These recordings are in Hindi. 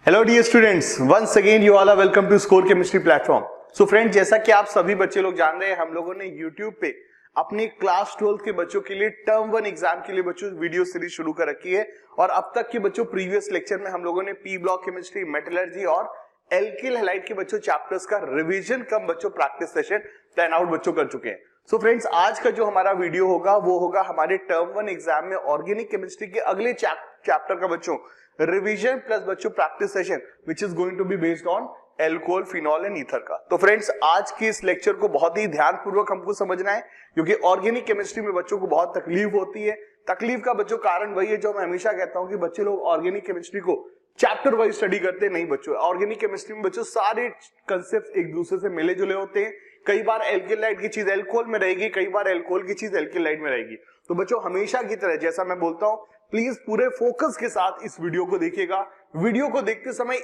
Hello dear students, once again you all are welcome to score chemistry platform. So friends, जैसा कि आप सभी बच्चे लोग जान रहे हैं, हम लोगों ने यूट्यूब पे अपनी क्लास 12 के बच्चों के लिए टर्म 1 एग्जाम के लिए बच्चों वीडियो सीरीज शुरू कर रखी है। और अब तक के बच्चों प्रीवियस लेक्चर में हम लोगों ने पी ब्लॉक केमिस्ट्री, मेटलर्जी और एल्किल हैलाइड के बच्चों चैप्टर्स का रिवीजन कम बच्चों प्रैक्टिस सेशन प्लान आउट बच्चों कर चुके हैं। सो फ्रेंड्स, आज का जो हमारा वीडियो होगा वो होगा हमारे टर्म 1 एग्जाम में ऑर्गेनिक केमिस्ट्री के अगले चैप्टर का बच्चों रिवीजन प्लस बच्चों practice session which is going to be based on alcohol, phenol and ether का। तो फ्रेंड्स, आज के इस लेक्चर को बहुत ही ध्यानपूर्वक हमको समझना है, क्योंकि ऑर्गेनिक केमिस्ट्री में बच्चों को बहुत तकलीफ होती है। तकलीफ का बच्चों कारण वही है जो मैं हमेशा कहता हूं कि बच्चे लोग ऑर्गेनिक केमिस्ट्री को चैप्टर वाइज स्टडी करते नहीं। बच्चों, ऑर्गेनिक केमिस्ट्री में बच्चों सारे कंसेप्ट एक दूसरे से मिले जुले होते हैं। कई बार एल्किलाइड की चीज एल्कोहल में रहेगी, कई बार एल्कोहल की चीज एल्किलाइड में रहेगी। तो बच्चों, हमेशा की तरह जैसा मैं बोलता हूं, प्लीज पूरे फोकस के साथ इस वीडियो को देखिएगा। वीडियो को देखते समय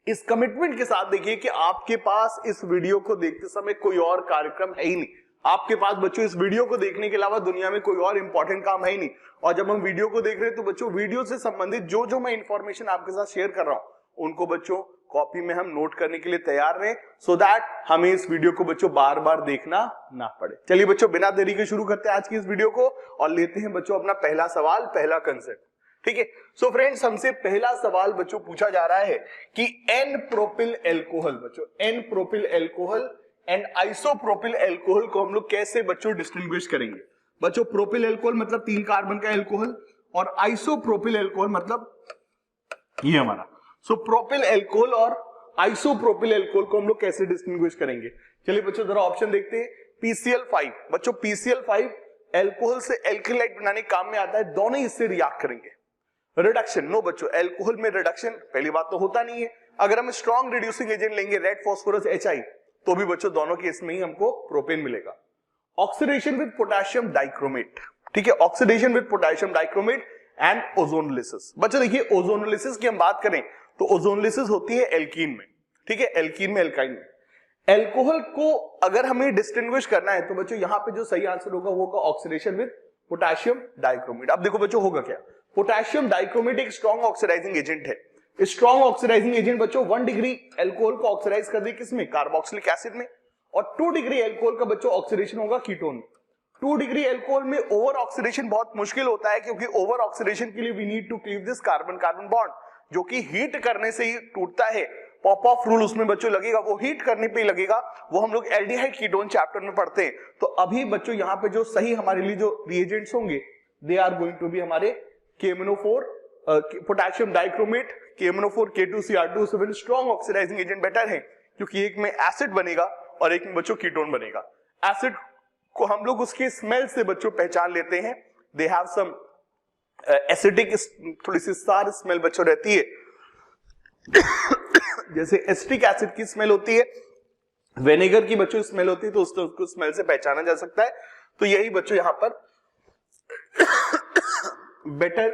इस कमिटमेंट के साथ देखिए कि आपके पास इस वीडियो को देखते समय कोई और कार्यक्रम है ही नहीं। आपके पास बच्चों इस वीडियो को देखने के अलावा दुनिया में कोई और इंपॉर्टेंट काम है ही नहीं। और जब हम वीडियो को देख रहे हैं तो बच्चों, वीडियो से संबंधित जो जो मैं इंफॉर्मेशन आपके साथ शेयर कर रहा हूं उनको बच्चों कॉपी में हम नोट करने के लिए तैयार रहें, सो दैट हमें इस वीडियो को बच्चों बार बार देखना ना पड़े। चलिए बच्चों, बिना देरी के शुरू करते हैं आज की इस वीडियो को और लेते हैं बच्चों अपना पहला सवाल, पहला कंसेप्ट। ठीक है। सो फ्रेंड्स, हमसे पहला सवाल बच्चों पूछा जा रहा है कि एन प्रोपिल एल्कोहल, बच्चों n propyl alcohol and isopropyl alcohol को हम लोग कैसे बच्चों डिस्टिंग्विश करेंगे। बच्चों, प्रोपिल एल्कोहल मतलब 3 कार्बन का एल्कोहल और आइसोप्रोपिल एल्कोहल मतलब ये हमारा। सो प्रोपिल एल्कोहल और आइसोप्रोपिल एल्कोहल को हम लोग कैसे डिस्टिंग्विश करेंगे। चलिए बच्चों, जरा ऑप्शन देखते हैं। PCl5, बच्चों PCl5 एल्कोहल से एल्किलाइड बनाने काम में आता है, दोनों इससे रिएक्ट करेंगे। रिडक्शन, नो बच्चों, एल्कोहल में रिडक्शन पहली बात तो होता नहीं है। अगर हम स्ट्रॉन्ग रिड्यूसिंग एजेंट लेंगे रेड फास्फोरस HI, तो भी बच्चों दोनों केस में ही हमको प्रोपेन मिलेगा। ऑक्सीडेशन विद पोटेशियम डाइक्रोमेट, ठीक है, oxidation with potassium dichromate and ozonolysis. बच्चों देखिए, ओजोनोलिसिस की हम बात करें तो ओजोनोलिसिस होती है एल्कीन में, ठीक है, एल्कीन में, एल्काइन में। एल्कोहल को अगर हमें डिस्टिंग्विश करना है तो बच्चों यहाँ पे जो सही आंसर होगा वो होगा ऑक्सीडेशन विद पोटेशियम डाइक्रोमेट। अब देखो बच्चों, होगा क्या। पोटेशियम डाइक्रोमेट एक स्ट्रॉन्ग ऑक्सीडाइजिंग एजेंट है। स्ट्रॉन्ग ऑक्सीडाइजिंग एजेंट बच्चों 1 डिग्री एल्कोहल को ऑक्सीडाइज कर दे किसमें, कार्बोक्सिलिक एसिड में। और 2 डिग्री एल्कोहल का बच्चों ऑक्सीडेशन होगा कीटोन में। 2 डिग्री एल्कोहल में ओवर ऑक्सीडेशन बहुत मुश्किल होता है, क्योंकि ओवर ऑक्सीडेशन के लिए we need to cleave this carbon carbon bond, जो कि हीट करने से ही टूटता है। पॉप ऑफ रूल उसमें बच्चों लगेगा, वो हीट करने पे ही लगेगा। वो हम लोग एल्डिहाइड कीटोन चैप्टर में पढ़ते हैं। तो अभी बच्चों यहाँ पे जो सही हमारे लिए जो रिएजेंट्स होंगे they are going to be हमारे KMnO4 potassium dichromate, KMnO4 K2Cr2। Strong oxidising agent better है, क्योंकि एक में एसिड बनेगा और एक में बच्चों कीटोन बनेगा। एसिड को हम लोग उसके स्मेल से बच्चों पहचान लेते हैं। दे हैव सम एसिडिक, थोड़ी सी सार स्मेल बच्चों रहती है जैसे एसिटिक एसिड की स्मेल होती है, विनेगर की बच्चों स्मेल होती है, तो उसको स्मेल से पहचाना जा सकता है। तो यही बच्चों यहां पर बेटर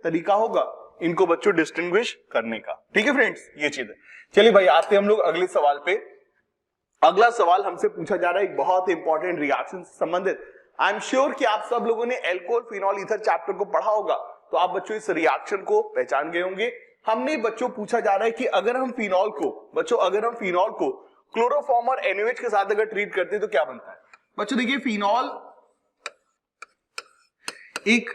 तरीका होगा इनको बच्चों डिस्टिंग्विश करने का। ठीक है फ्रेंड्स, ये चीज है। चलिए भाई, आते हम लोग अगले सवाल पे। अगला सवाल हमसे पूछा जा रहा है एक बहुत इंपॉर्टेंट रिएक्शन से संबंधित। आई एम श्योर कि आप सब लोगों ने एल्कोहल, फिनॉल, ईथर चैप्टर को पढ़ा होगा, तो आप बच्चों इस रिएक्शन को पहचान गए होंगे। हमने बच्चों पूछा जा रहा है कि अगर हम फिनॉल को क्लोरोफॉर्म और NaOH के साथ अगर ट्रीट करते हैं तो क्या बनता है। बच्चों देखिए, फिनॉल एक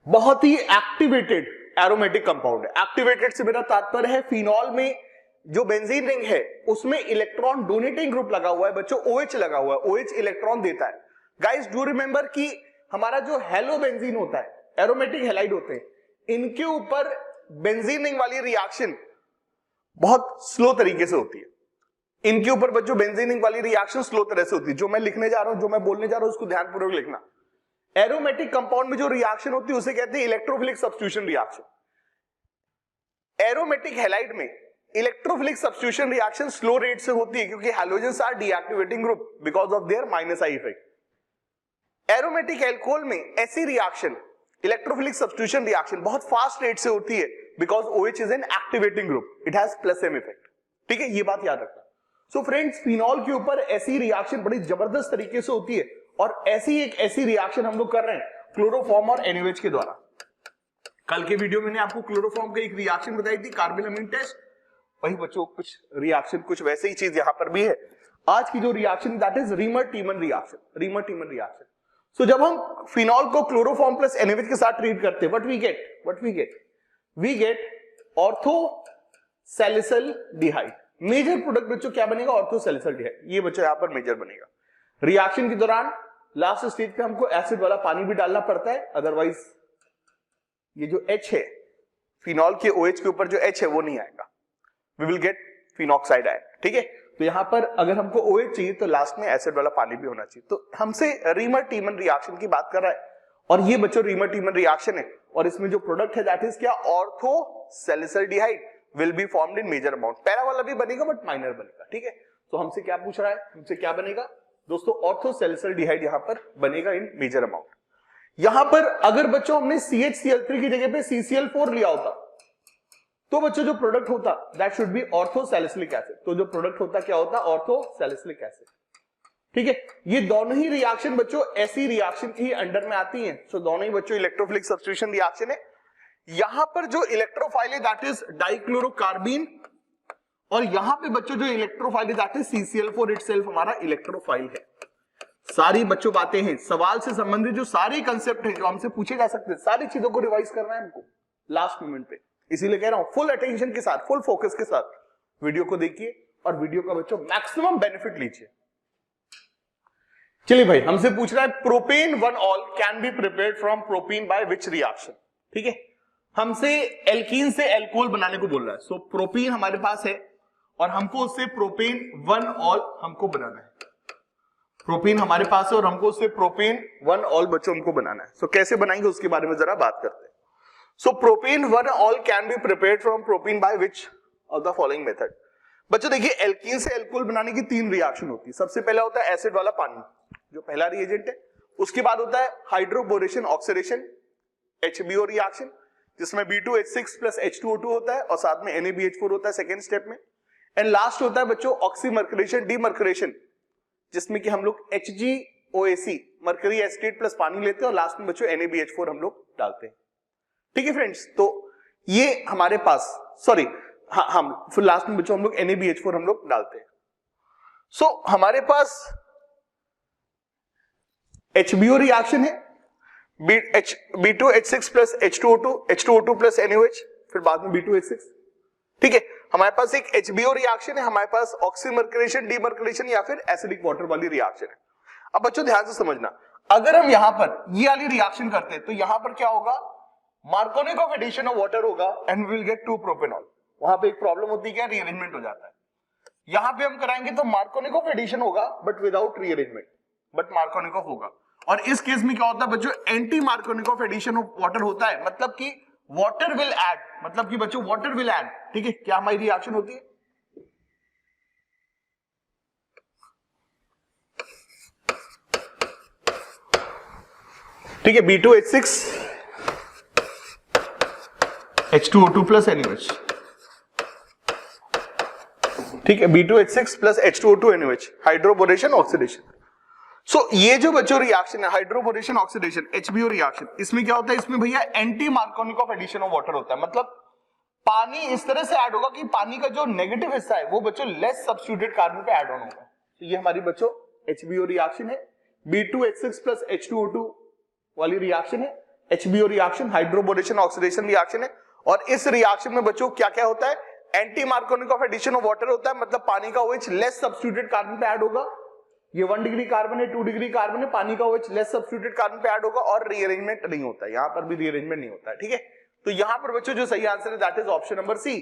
बहुत ही एक्टिवेटेड एरोमेटिक कंपाउंड है। एक्टिवेटेड से मेरा तात्पर्य है फिनॉल में जो बेंजीन रिंग है उसमें इलेक्ट्रॉन डोनेटिंग ग्रुप लगा हुआ है बच्चों, OH लगा हुआ है। OH इलेक्ट्रॉन देता है। गाइस डू रिमेंबर कि हमारा जो हेलो बेंजीन होता है, एरोमेटिक हैलाइड होते हैं, इनके ऊपर बेंजीन रिंग वाली रिएक्शन बहुत स्लो तरीके से होती है। इनके ऊपर बच्चों बेंजीन रिंग वाली रिएक्शन स्लो तरह से होती है। जो मैं लिखने जा रहा हूं, जो मैं बोलने जा रहा हूं, उसको ध्यानपूर्वक लिखना। एरोमेटिक कंपाउंड में जो रिएक्शन होती है उसे कहते हैं electrophilic substitution reaction. Aromatic halide में electrophilic substitution reaction slow rate से होती है, क्योंकि halogens are deactivating group because of their -I effect. Aromatic alcohol में ऐसी रिएक्शन, इलेक्ट्रोफिलिक सब्स्टिट्यूशन रिएक्शन बहुत फास्ट रेट से होती है, because OH is an activating group, it has +M effect. ठीक है, ये बात याद रखना। सो फ्रेंड्स, फिनॉल के ऊपर ऐसी रिएक्शन बड़ी जबरदस्त तरीके से होती है, और ऐसी रिएक्शन हम लोग कर रहे हैं क्लोरोफॉर्म और NaOH के द्वारा। कल के वीडियो में मैंने आपको क्लोरोफॉर्म का एक रिएक्शन बताई थी, कार्बोनिल टेस्ट। वही बच्चों कुछ रिएक्शन कुछ वैसे ही चीज यहाँ पर भी है। आज की जो reaction that is Reimer Tiemann reaction, Reimer Tiemann reaction. So जब हम फिनॉल को क्लोरोफॉर्म प्लस NaOH के साथ ट्रीट करते हैं, what we get ortho salicylaldehyde. Major product बच्चों क्या बनेगा? Ortho salicylaldehyde. ये बच्चों यहां पर मेजर बनेगा। रिएक्शन के दौरान लास्ट स्टेज पे हमको एसिड वाला पानी भी डालना पड़ता है, अदरवाइज ये जो H है फिनॉल के OH के ऊपर जो H है वो नहीं आएगा, we will get phenoxide ion. ठीक है, तो यहां पर अगर हमको OH चाहिए तो लास्ट में एसिड वाला पानी भी होना चाहिए। तो हमसे रीमर-टीमन रिएक्शन की बात कर रहा है, और ये बच्चों रीमर-टीमन रिएक्शन है, और इसमें जो प्रोडक्ट है दैट इज क्या? Ortho salicylaldehyde will be formed in major amount. Para वाला भी बनेगा बट माइनर बनेगा। ठीक है, तो हमसे क्या पूछ रहा है? हमसे क्या बनेगा दोस्तों? ऑर्थो सैलिसिलडिहाइड यहां पर बनेगा इन मेजर अमाउंट। यहां पर अगर बच्चों हमने CHCl3 की जगह पे CCl4 लिया होता तो बच्चों जो प्रोडक्ट होता that should B ortho salicylic acid. तो जो प्रोडक्ट होता क्या होता? Ortho salicylic acid. ठीक है, ये दोनों ही रिएक्शन बच्चों ऐसी रिएक्शन की अंडर में आती हैं। सो दोनों ही बच्चों इलेक्ट्रोफिलिक सब्स्टिट्यूशन रिएक्शन है। यहां पर जो इलेक्ट्रोफाइल है दैट इज डाइक्लोरोकार्बीन, और यहां पे बच्चों जो इलेक्ट्रोफाइल है दैट इज CCl4 इटसेल्फ हमारा इलेक्ट्रोफाइल है। सारी बच्चों बातें हैं, सवाल से संबंधित जो सारे कंसेप्ट है जो हमसे पूछे जा सकते हैं, सारी चीजों को रिवाइज करना है हमको लास्ट मोमेंट पे। इसीलिए कह रहा हूं फुल अटेंशन के साथ, फुल फोकस के साथ वीडियो को देखिए और वीडियो का बच्चों मैक्सिमम बेनिफिट लीजिए। चलिए भाई, हमसे पूछ रहा है propane one ol can be prepared from propene by which reaction. ठीक है, हमसे एल्कीन से एल्कोहल बनाने को बोल रहा है। सो प्रोपीन हमारे पास है और हमको उससे प्रोपेन 1-ऑल हमको बनाना है। प्रोपीन हमारे पास है और हमको उससे प्रोपेन 1-ऑल बच्चों हमको बनाना है। सो कैसे बनाएंगे उसके बारे में जरा बात करते हैं। So propane one ol can be prepared from propene by which of the following method. बच्चों देखिए, एल्कीन से एल्कोहल बनाने की 3 रिएक्शन होती है। सबसे पहला होता है एसिड वाला पानी, जो पहला रिएजेंट है। उसके बाद होता है हाइड्रोबोरेशन ऑक्सीडेशन, HBO रिएक्शन, जिसमें B2H6 प्लस H2O2 होता है और साथ में NaBH4 होता है सेकेंड स्टेप में। एंड लास्ट होता है बच्चों ऑक्सीमर्करेशन डीमर्करेशन, जिसमें कि हम लोग HgOAC मरकरी एसिटेट प्लस पानी लेते हैं और लास्ट में बच्चों NaBH4 हम लोग डालते हैं। ठीक है फ्रेंड्स, तो ये हमारे पास हम फिर लास्ट में बच्चों हम लोग NaBH4 हम लोग डालते हैं। सो हमारे पास HBO रिएक्शन है, B2H6 plus H2O2 plus NaOH, फिर बाद में B2H6। ठीक है, हमारे पास एक HBO रिएक्शन है, हमारे पास ऑक्सीमर्करेशन डीमर्करेशन या फिर एसिडिक वाटर वाली रिएक्शन है। अब बच्चों ध्यान से समझना, अगर हम यहां पर ये वाली रिएक्शन करते हैं तो यहां पर क्या होगा? मार्कोनिक ऑफ एडिशन ऑफ वाटर होगा and we will get 2 propanol. वहां पे एक प्रॉब्लम होती है, क्या? रीअरेंजमेंट हो जाता है। यहां पे हम कराएंगे तो मार्कोनिक ऑफ एडिशन होगा but without rearrangement, but Markovnikov of होगा। और इस केस में क्या होता है बच्चों? Anti Markovnikov of addition of water होता है, मतलब कि वाटर विल ऐड, मतलब कि बच्चों वाटर विल ऐड। ठीक है, क्या हमारी रिएक्शन होती है? ठीक है, B2H6 H2O2 प्लस NaOH। ठीक है, B2H6 plus H2O2 NaOH, hydroboration oxidation. So ये जो बच्चों रिएक्शन है हाइड्रोबोरेशन ऑक्सीडेशन HBO रिएक्शन, इसमें क्या होता है? इसमें भैया anti Markovnikov of addition of water होता है, मतलब पानी इस तरह से ऐड होगा कि पानी का जो नेगेटिव हिस्सा है वो बच्चों लेस सब्स्टिट्यूटेड कार्बन पे ऐड ऑन होगा। तो ये हमारी बच्चों HBO रिएक्शन है। B2H6 प्लस H2O2 वाली रिएक्शन है, HBO reaction hydroboration oxidation reaction है। और इस रिएक्शन में बच्चों क्या क्या होता है? Anti Markovnikov of addition of water होता है, मतलब पानी का OH लेस सब्स्टिट्यूटेड कार्बन पे ऐड होगा। ये 1 डिग्री कार्बन है, 2 डिग्री कार्बन है, पानी का OH लेस सब्स्टिट्यूटेड कार्बन पे ऐड होगा और रीअरेंजमेंट नहीं होता है। यहां पर भी रीअरेंजमेंट नहीं होता है। ठीक है, तो यहां पर बच्चों जो सही आंसर है that is option number C.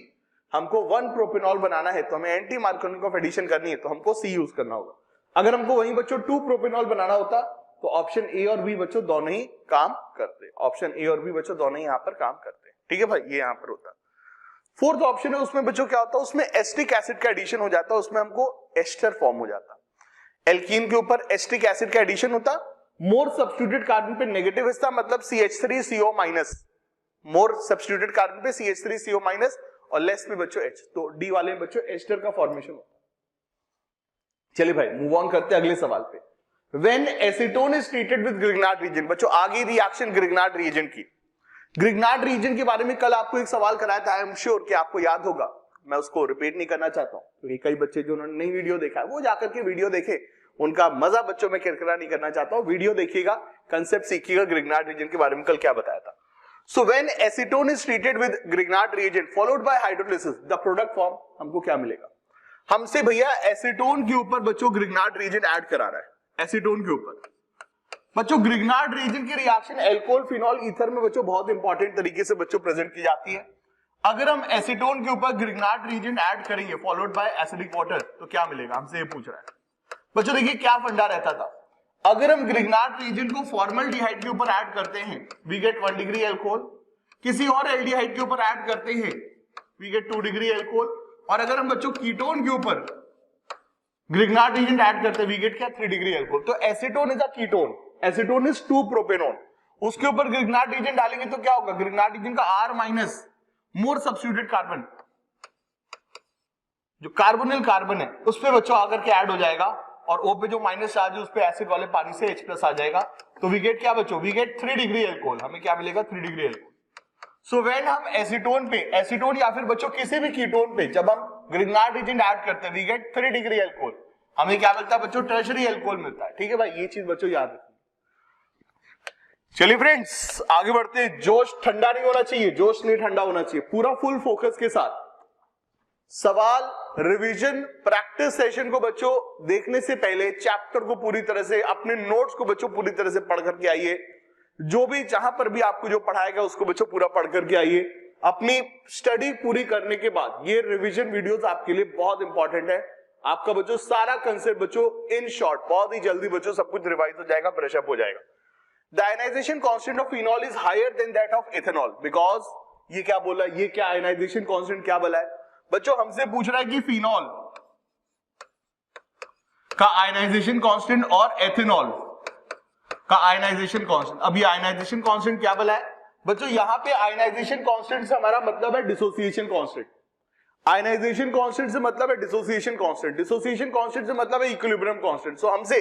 हमको 1 प्रोपेनॉल बनाना है तो हमें एंटी मार्कोनिक ऑफ एडिशन करनी है तो हमको सी यूज करना होगा। अगर हमको वहीं बच्चों 2 प्रोपेनॉल बनाना होता तो ऑप्शन ए और बी बच्चों दोनों ही काम करते। ऑप्शन ए और बी बच्चों दोनों ही यहां पर काम करते हैं। ठीक है भाई, ये यहां पर होता है। फोर्थ ऑप्शन है, उसमें बच्चों क्या होता है? उसमें एस्टिक एसिड का एडिशन हो जाता है, उसमें हमको एस्टर फॉर्म हो जाता। एल्कीन के ऊपर एस्टिक एसिड का एडिशन होता, मोर सब्स्टिट्यूटेड कार्बन पे नेगेटिव हिस्सा, मतलब CH3CO-, मोर सब्स्टिट्यूटेड कार्बन पे CH3CO- और लेस में बच्चों H, तो डी वाले में बच्चों एस्टर का फॉर्मेशन होता। चलिए भाई मूव ऑन करते हैं अगले सवाल पे। When acetone is treated with Grignard reagent, बच्चों आगे रिएक्शन ग्रिग्नार्ड रिएजेंट की, ग्रिग्नार्ड रीजन के बारे में कल आपको एक सवाल कराया था, आई एम श्योर कि आपको याद होगा, मैं उसको रिपीट नहीं करना चाहता हूं क्योंकि कई बच्चे जो उन्होंने नई वीडियो देखा है वो जाकर के वीडियो देखे, उनका मजा बच्चों में किरकिरा नहीं करना चाहता हूं। वीडियो देखिएगा, कंसेप्ट सीखिएगा ग्रिग्नार्ड रीजन के बारे में कल क्या बताया था। So when acetone is treated with Grignard reason followed by hydrolysis, the product form हमको क्या मिलेगा? हमसे भैया एसीटोन के ऊपर बच्चों ग्रिग्नार्ड रीजन ऐड करा रहा है। एसीटोन के ऊपर बच्चों ग्रिग्नार्ड रीजन की रिएक्शन एल्कोहल फिनॉल ईथर में बच्चों बहुत इंपॉर्टेंट तरीके से बच्चों प्रेजेंट की जाती है। अगर हम एसीटोन के ऊपर ग्रिग्नार्ड रीजन ऐड करेंगे फॉलोड बाय एसिडिक वाटर तो क्या मिलेगा? हमसे ये पूछ रहा है बच्चों। देखिए क्या फंडा रहता था, अगर हम ग्रिग्नार्ड रीजन को फॉर्मल्डिहाइड के ऊपर ऐड करते हैं वी गेट 1 डिग्री एल्कोहल, किसी और एल्डिहाइड के ऊपर ऐड करते हैं वी गेट 2 डिग्री एल्कोहल, और अगर हम बच्चों कीटोन के ऊपर ग्रिग्नार्ड रीजन ऐड करते हैं वी गेट क्या 3 डिग्री एल्कोहल। तो acetone is a ketone, acetone is 2 propanone, उसके ऊपर ग्रिग्नार्ड रीजन डालेंगे तो क्या होगा? ग्रिग्नार्ड रीजन का R माइनस मोर सब्स्टिट्यूटेड कार्बन, जो कार्बोनिल कार्बन है उस पे बच्चों आकर के ऐड हो जाएगा, और O पे जो माइनस चार्ज है उस पे एसिड वाले पानी से H प्लस आ जाएगा, तो वी गेट क्या बच्चों? We get 3 degree alcohol. हमें क्या मिलेगा? 3 डिग्री एल्कोहल। सो व्हेन हम एसीटोन पे, एसीटोन या फिर बच्चों किसी भी कीटोन पे जब हम ग्रिग्नार्ड रीजन ऐड करते हैं वी गेट 3 डिग्री एल्कोहल। हमें क्या मिलता है बच्चों? टर्शरी एल्कोहल मिलता है। ठीक है भाई, ये चीज बच्चों याद रखिए। चलिए फ्रेंड्स आगे बढ़ते हैं। जोश ठंडा नहीं होना चाहिए, जोश नहीं ठंडा होना चाहिए, पूरा फुल फोकस के साथ सवाल, रिवीजन, प्रैक्टिस सेशन को बच्चों देखने से पहले चैप्टर को पूरी तरह से, अपने नोट्स को बच्चों पूरी तरह से पढ़ करके आइए। जो भी जहां पर भी आपको जो पढ़ाएगा उसको बच्चों पूरा पढ़ करके आइए। अपनी स्टडी पूरी करने के बाद ये रिवीजन वीडियोस आपके लिए बहुत इंपॉर्टेंट है। आपका बच्चों सारा कंसेप्ट बच्चों इन शॉर्ट बहुत ही जल्दी बच्चों सब कुछ रिवाइज हो जाएगा, ब्रश अप हो जाएगा। The ionisation constant of phenol is higher than that of ethanol because, ये क्या बोला? ये क्या आयनाइजेशन कांस्टेंट क्या बोला है बच्चों? हमसे पूछ रहा है कि फिनॉल का आयनाइजेशन कांस्टेंट और एथेनॉल का आयनाइजेशन कांस्टेंट। अब ये आयनाइजेशन कांस्टेंट क्या बोला है बच्चों? यहां पे आयनाइजेशन कांस्टेंट से हमारा मतलब है डिसोसिएशन कांस्टेंट। आयनाइजेशन कांस्टेंट से मतलब है डिसोसिएशन कांस्टेंट, डिसोसिएशन कांस्टेंट से मतलब है इक्विलिब्रियम कांस्टेंट। सो हमसे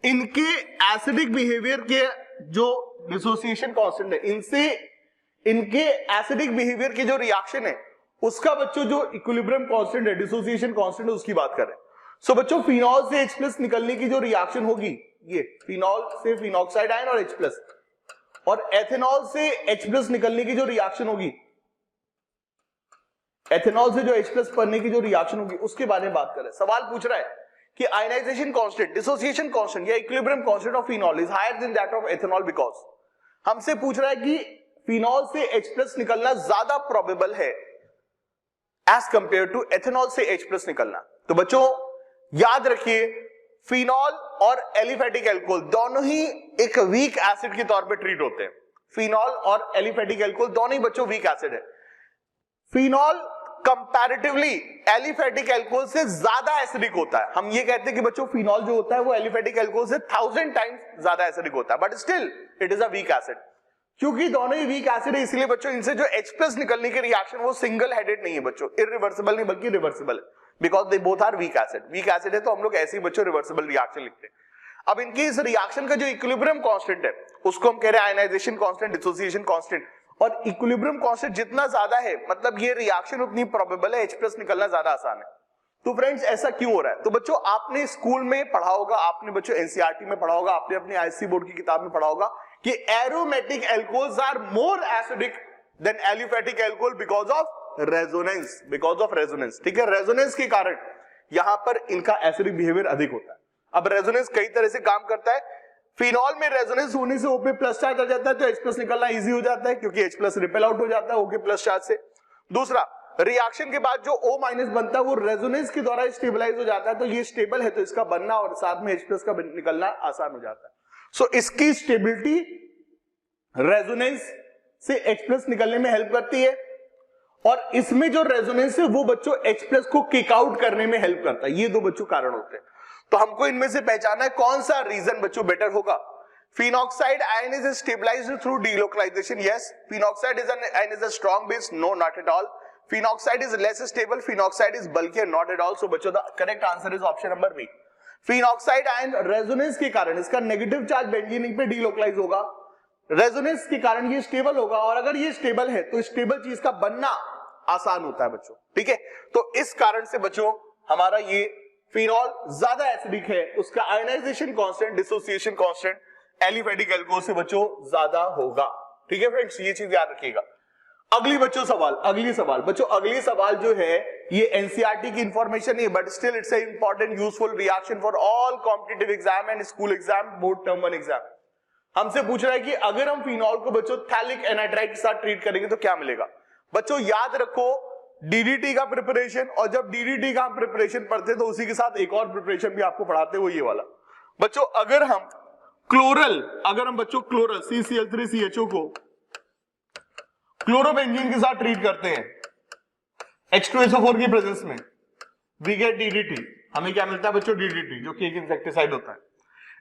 इनके एसिडिक बिहेवियर के जो डिसोसिएशन कांस्टेंट है, इनसे इनके एसिडिक बिहेवियर के जो रिएक्शन है उसका बच्चों जो इक्विलिब्रियम कांस्टेंट है, डिसोसिएशन कांस्टेंट है, उसकी बात करें। सो बच्चों फिनॉल से H प्लस निकलने की जो रिएक्शन होगी, ये फिनॉल से फिनॉक्साइड आयन और H प्लस, और एथेनॉल से H प्लस निकलने की जो रिएक्शन होगी, एथेनॉल से जो H प्लस बनने की जो रिएक्शन होगी उसके बारे में बात करें। सवाल पूछ रहा है कि आयनाइजेशन कांस्टेंट, डिसोसिएशन कांस्टेंट या equilibrium constant of phenol is higher than that of ethanol because, हमसे पूछ रहा है कि फिनॉल से H प्लस निकलना ज्यादा प्रोबेबल है एज कंपेयर टू एथेनॉल से H प्लस निकलना। तो बच्चों याद रखिए फिनॉल और एलिफेटिक एल्कोहल दोनों ही एक वीक एसिड के तौर पे ट्रीट होते हैं। फिनॉल और एलिफेटिक एल्कोहल दोनों ही बच्चों वीक एसिड है। फिनॉल कंपैरेटिवली एलिफेटिक एल्कोहल से ज्यादा एसिडिक होता है। हम ये कहते हैं कि बच्चों फिनॉल जो होता है वो एलिफेटिक एल्कोहल से 1000 टाइम्स ज्यादा एसिडिक होता है, but still it is a weak acid. क्योंकि दोनों ही वीक एसिड है इसलिए बच्चों इनसे जो H प्लस निकलने की रिएक्शन वो सिंगल हेडेड नहीं है बच्चों, इरिवर्सिबल नहीं बल्कि रिवर्सिबल है, because they both are weak acid. Weak acid है तो हम लोग ऐसे ही बच्चों रिवर्सिबल रिएक्शन लिखते हैं। अब इनकी इस रिएक्शन का जो इक्विलिब्रियम कांस्टेंट है उसको हम कह रहे हैं आयनाइजेशन कांस्टेंट, डिसोसिएशन कांस्टेंट, और इक्विलिब्रियम कांस्टेंट जितना ज्यादा है मतलब ये रिएक्शन उतनी प्रोबेबल है, H प्लस निकलना ज्यादा आसान है। तो फ्रेंड्स ऐसा क्यों हो रहा है? तो बच्चों आपने स्कूल में पढ़ा होगा, आपने बच्चों एनसीईआरटी में पढ़ा होगा, आपने अपनी आईसी बोर्ड की किताब में पढ़ा होगा कि aromatic alcohols are more acidic than aliphatic alcohol because of resonance, because of resonance. ठीक है, रेजोनेंस के कारण यहां पर इनका एसिडिक बिहेवियर अधिक होता है। अब रेजोनेंस कई तरह से काम करता है। फिनॉल में रेजोनेंस होने से O पे प्लस चार्ज आ जाता है तो H प्लस निकलना इजी हो जाता है क्योंकि H प्लस रिपेल आउट हो जाता है O के प्लस चार्ज से। दूसरा, रिएक्शन के बाद जो O माइनस बनता है वो रेजोनेंस के द्वारा स्टेबलाइज हो जाता है, तो ये स्टेबल है तो इसका बनना और साथ में H प्लस का निकलना आसान हो जाता है। सो इसकी स्टेबिलिटी रेजोनेंस से H प्लस निकलने में हेल्प करती है, और इसमें जो रेजोनेंस है वो बच्चों H प्लस को किक आउट करने में हेल्प करता है। ये दो बच्चों कारण होते हैं। तो हमको इनमें से पहचाना है कौन सा रीजन बच्चों बेटर होगा। Phenoxide ion is stabilized through delocalization. Yes, phenoxide is an ion is a strong base. No, not at all. Phenoxide is less stable. Phenoxide is bulkier. Not at all. So बच्चों the correct answer is option number B. Phenoxide ion resonance के कारण इसका नेगेटिव चार्ज बेंजीन पे delocalize होगा, रेजोनेंस के कारण ये स्टेबल होगा, और अगर ये स्टेबल है तो स्टेबल चीज का बनना आसान होता है बच्चों, ठीक है। तो इस कारण से बच्चों हमारा ये फिनॉल ज्यादा एसिडिक है, उसका ionisation constant, dissociation constant aliphatic alcohol से बच्चों ज्यादा होगा, ठीक है फ्रेंड्स, ये चीज याद रखिएगा। अगली बच्चों सवाल, अगली सवाल जो है ये एनसीईआरटी की इंफॉर्मेशन है, but still it's a important useful reaction for all competitive exam and school exam, board term 1 exam. हमसे पूछ रहा है कि अगर हम फिनॉल को बच्चों थैलिक एनाइड्राइड के साथ ट्रीट करेंगे तो क्या मिलेगा। बच्चों याद रखो डीडीटी का प्रिपरेशन, और जब डीडीटी का हम प्रिपरेशन पढ़ते तो उसी के साथ एक और प्रिपरेशन भी आपको पढ़ाते वो ये वाला। बच्चों अगर हम बच्चों क्लोरल CCl3CHO को क्लोरोबेंजीन के साथ ट्रीट करते हैं H2SO4 की प्रेजेंस में, वी गेट डीडीटी, हमें क्या मिलता है बच्चों, डीडीटी, जो कि एक इंसेक्टिसाइड होता है।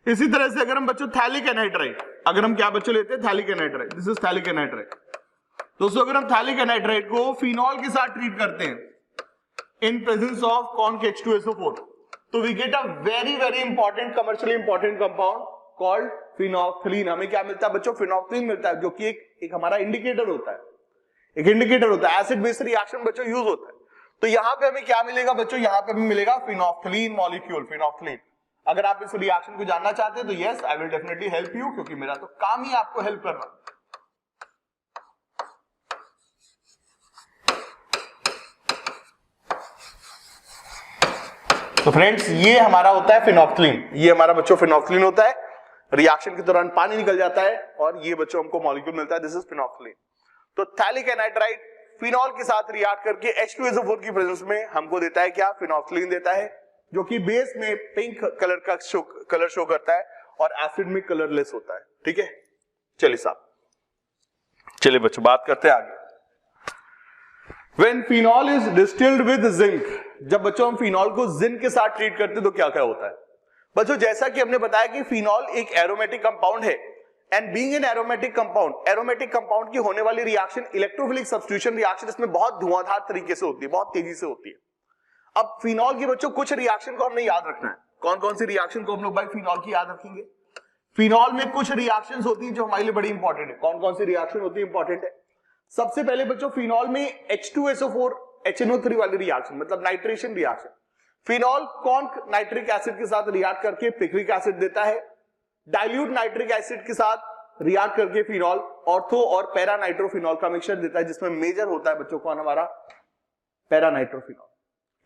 इसी तरह से अगर हम बच्चों थैलिक एनाइड्राइड, अगर हम क्या बच्चों लेते हैं, phthalic anhydride, this is phthalic anhydride. दोस्तों अगर हम थैलिक एनाइड्राइड को फिनॉल के साथ ट्रीट करते हैं इन प्रेजेंस ऑफ कौन के H2SO4, तो we get a very very important, commercially important compound called phenolphthalein. हमें क्या मिलता है बच्चों, फिनोल्फथलीन मिलता है, जो कि एक हमारा इंडिकेटर होता है, एक इंडिकेटर होता है, एसिड बेस रिएक्शन बच्चों यूज होता है। तो यहां पे हमें क्या मिलेगा बच्चों, यहां पे हमें मिलेगा फिनोल्फथलीन मॉलिक्यूल, फिनोल्फथलीन। अगर आप इस रिएक्शन को जानना चाहते हैं तो yes I will definitely help you, क्योंकि मेरा तो काम ही आपको हेल्प करना। तो फ्रेंड्स ये हमारा होता है फिनोल्फथलीन, ये हमारा बच्चों फिनोल्फथलीन होता है, रिएक्शन के दौरान पानी निकल जाता है और ये बच्चों हमको मॉलिक्यूल मिलता है, दिस इज फिनोल्फथलीन। तो थैलिक एनाइड्राइड फिनॉल के साथ रिएक्ट करके H2SO4 की प्रेजेंस में हमको देता है क्या, फिनोल्फथलीन देता है, जो कि बेस में पिंक कलर का कलर शो करता है और एसिड में कलरलेस होता है, ठीक है। चलिए साहब, चलिए बच्चों बात करते हैं आगे। When phenol is distilled with zinc, जब बच्चों हम फिनॉल को जिंक के साथ ट्रीट करते हैं तो क्या क्या होता है बच्चों, जैसा कि हमने बताया कि फिनॉल एक एरोमेटिक कंपाउंड है, and being an aromatic compound की होने वाली रिएक्शन इलेक्ट्रोफिलिक सब्स्टिट्यूशन रिएक्शन, इसमें बहुत धुआंधार तरीके से होती है, बहुत तेजी से होती है। अब फिनॉल की बच्चों कुछ रिएक्शन को हमने याद रखना है, कौन कौन सी रिएक्शन को हम लोग भाई फिनॉल की याद रखेंगे। फिनॉल में कुछ रिएक्शंस होती हैं जो हमारे लिए बड़ी इंपॉर्टेंट है, कौन कौन सी रिएक्शन होती है इंपॉर्टेंट है। सबसे पहले बच्चों फिनॉल में H2SO4 HNO3 वाली रिएक्शन, मतलब नाइट्रेशन रिएक्शन। फिनॉल कौन नाइट्रिक एसिड के साथ रिएक्ट करके पिक्रिक एसिड देता है, डाइल्यूट नाइट्रिक एसिड के साथ रिएक्ट करके फिनॉल ऑर्थो और पैरा नाइट्रोफिनॉल का मिक्सचर देता है, जिसमें मेजर होता है बच्चों कौन, हमारा पैरा नाइट्रोफिनॉल,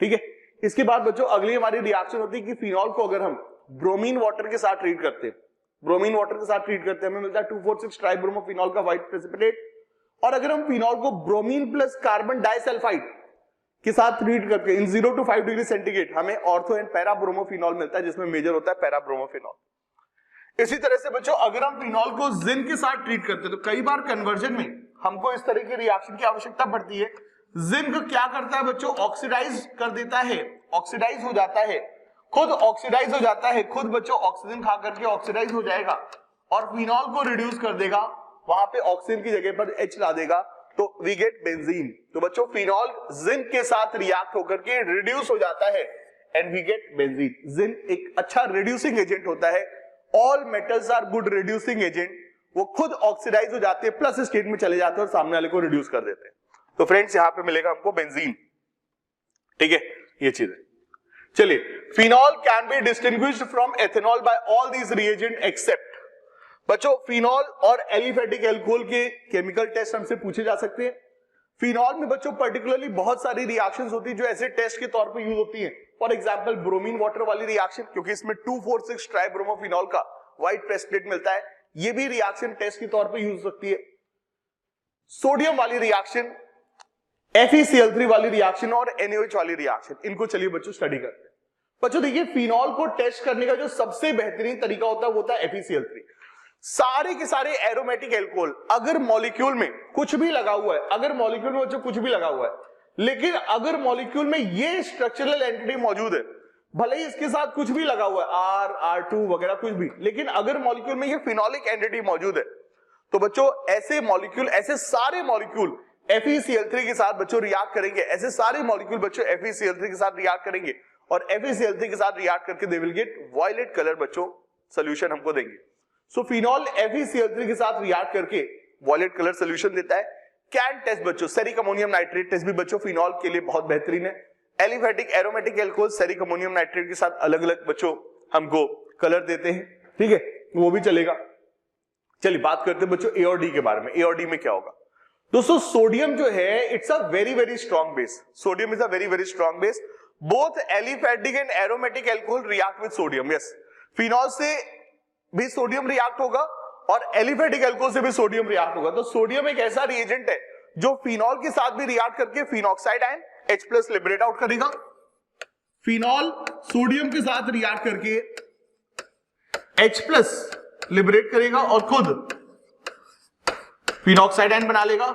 ठीक है। इसके बाद बच्चों अगली हमारी रिएक्शन होती है कि फिनॉल को अगर हम ब्रोमीन वाटर के साथ ट्रीट करते हैं, हमें मिलता है 2,4,6 ट्राइब्रोमोफिनॉल का व्हाइट प्रेसिपिटेट। और अगर हम फिनॉल को ब्रोमीन प्लस कार्बन डाइसल्फाइड के साथ ट्रीट करके इन 0 to 5 डिग्री सेंटीग्रेड, हमें ऑर्थो एंड पैरा ब्रोमोफिनॉल मिलता है, जिसमें मेजर होता है पैरा ब्रोमोफिनॉल। इसी तरह से बच्चों अगर हम फिनॉल को जिंक के साथ ट्रीट करते हैं तो कई बार कन्वर्जन में हमको इस तरह की रिएक्शन की आवश्यकता पड़ती है। जिंक क्या करता है बच्चों, ऑक्सीडाइज कर देता है, ऑक्सीडाइज हो जाता है, खुद बच्चों ऑक्सीजन खा करके ऑक्सीडाइज हो जाएगा और फिनॉल को रिड्यूस कर देगा, वहां पे ऑक्सीजन की जगह पर H ला देगा, तो वी गेट बेंजीन। तो बच्चों फिनॉल जिंक के साथ रिएक्ट होकर के रिड्यूस हो जाता है and we get benzene. Zinc एक अच्छा रिड्यूसिंग एजेंट होता है, all metals are good reducing agent, वो खुद ऑक्सीडाइज हो जाते हैं, प्लस स्टेट में चले जाते हैं और सामने वाले को रिड्यूस कर देते हैं। तो फ्रेंड्स यहां पे मिलेगा हमको बेंजीन, ठीक है, ये चीज है। चलिए, phenol can be distinguished from ethanol by all these reagent except. बच्चों फिनॉल और एलिफेटिक अल्कोहल के केमिकल टेस्ट हमसे पूछे जा सकते हैं। फिनॉल में बच्चों पर्टिकुलरली बहुत सारी रिएक्शंस होती है जो ऐसे टेस्ट के तौर पे यूज होती हैं। फॉर एग्जांपल ब्रोमीन वाटर वाली रिएक्शन, क्योंकि इसमें 2,4,6 ट्राइब्रोमोफिनॉल का व्हाइट प्रेसिपिटेट मिलता है, ये भी रिएक्शन टेस्ट के तौर पे यूज हो सकती है। सोडियम वाली रिएक्शन, FeCl3 वाली रिएक्शन और NaOH वाली रिएक्शन, इनको चलिए बच्चों स्टडी करते हैं। बच्चों देखिए फिनॉल को टेस्ट करने का जो सबसे बेहतरीन तरीका होता है वो होता है FeCl3। सारे के सारे एरोमेटिक एल्कोहल अगर मॉलिक्यूल में कुछ भी लगा हुआ है, लेकिन अगर मॉलिक्यूल में ये स्ट्रक्चरल एंटिटी मौजूद है, भले ही इसके साथ कुछ भी लगा हुआ है R2 वगैरह कुछ भी, लेकिन अगर मॉलिक्यूल में ये फिनॉलिक एंटिटी मौजूद है तो बच्चों ऐसे मॉलिक्यूल, ऐसे सारे मॉलिक्यूल FeCl3 के साथ बच्चों रिएक्ट करेंगे, ऐसे सारे मॉलिक्यूल बच्चों FeCl3 के साथ रिएक्ट करेंगे और FeCl3 के साथ रिएक्ट करके they will get violet colour बच्चों सॉल्यूशन हमको देंगे। सो फिनॉल FeCl3 के साथ रिएक्ट करके वॉयलेट कलर सोल्यूशन देता है। कैन टेस्ट बच्चों, सेरिक अमोनियम नाइट्रेट टेस्ट भी बच्चों फिनॉल के लिए बहुत बेहतरीन है। Aliphatic aromatic alcohol ceric ammonium nitrate के साथ अलग अलग बच्चों हमको कलर देते हैं, ठीक है, वो भी चलेगा। चलिए बात करते हैं बच्चों ए और डी के बारे में। ए और डी में क्या होगा दोस्तों? सोडियम जो है it's a very very strong base. Sodium is a very very strong base. Both aliphatic and aromatic alcohol react with sodium. Yes, phenol से भी सोडियम रिएक्ट होगा और एलिफेटिक एल्कोहल से भी सोडियम रिएक्ट होगा। तो सोडियम एक ऐसा रिएजेंट है जो फिनॉल के साथ भी रिएक्ट करके phenoxide ion H+ liberate out करेगा। फिनॉल सोडियम के साथ रिएक्ट करके H+ लिबरेट करेगा और खुद फिनॉक्साइड आयन बना लेगा,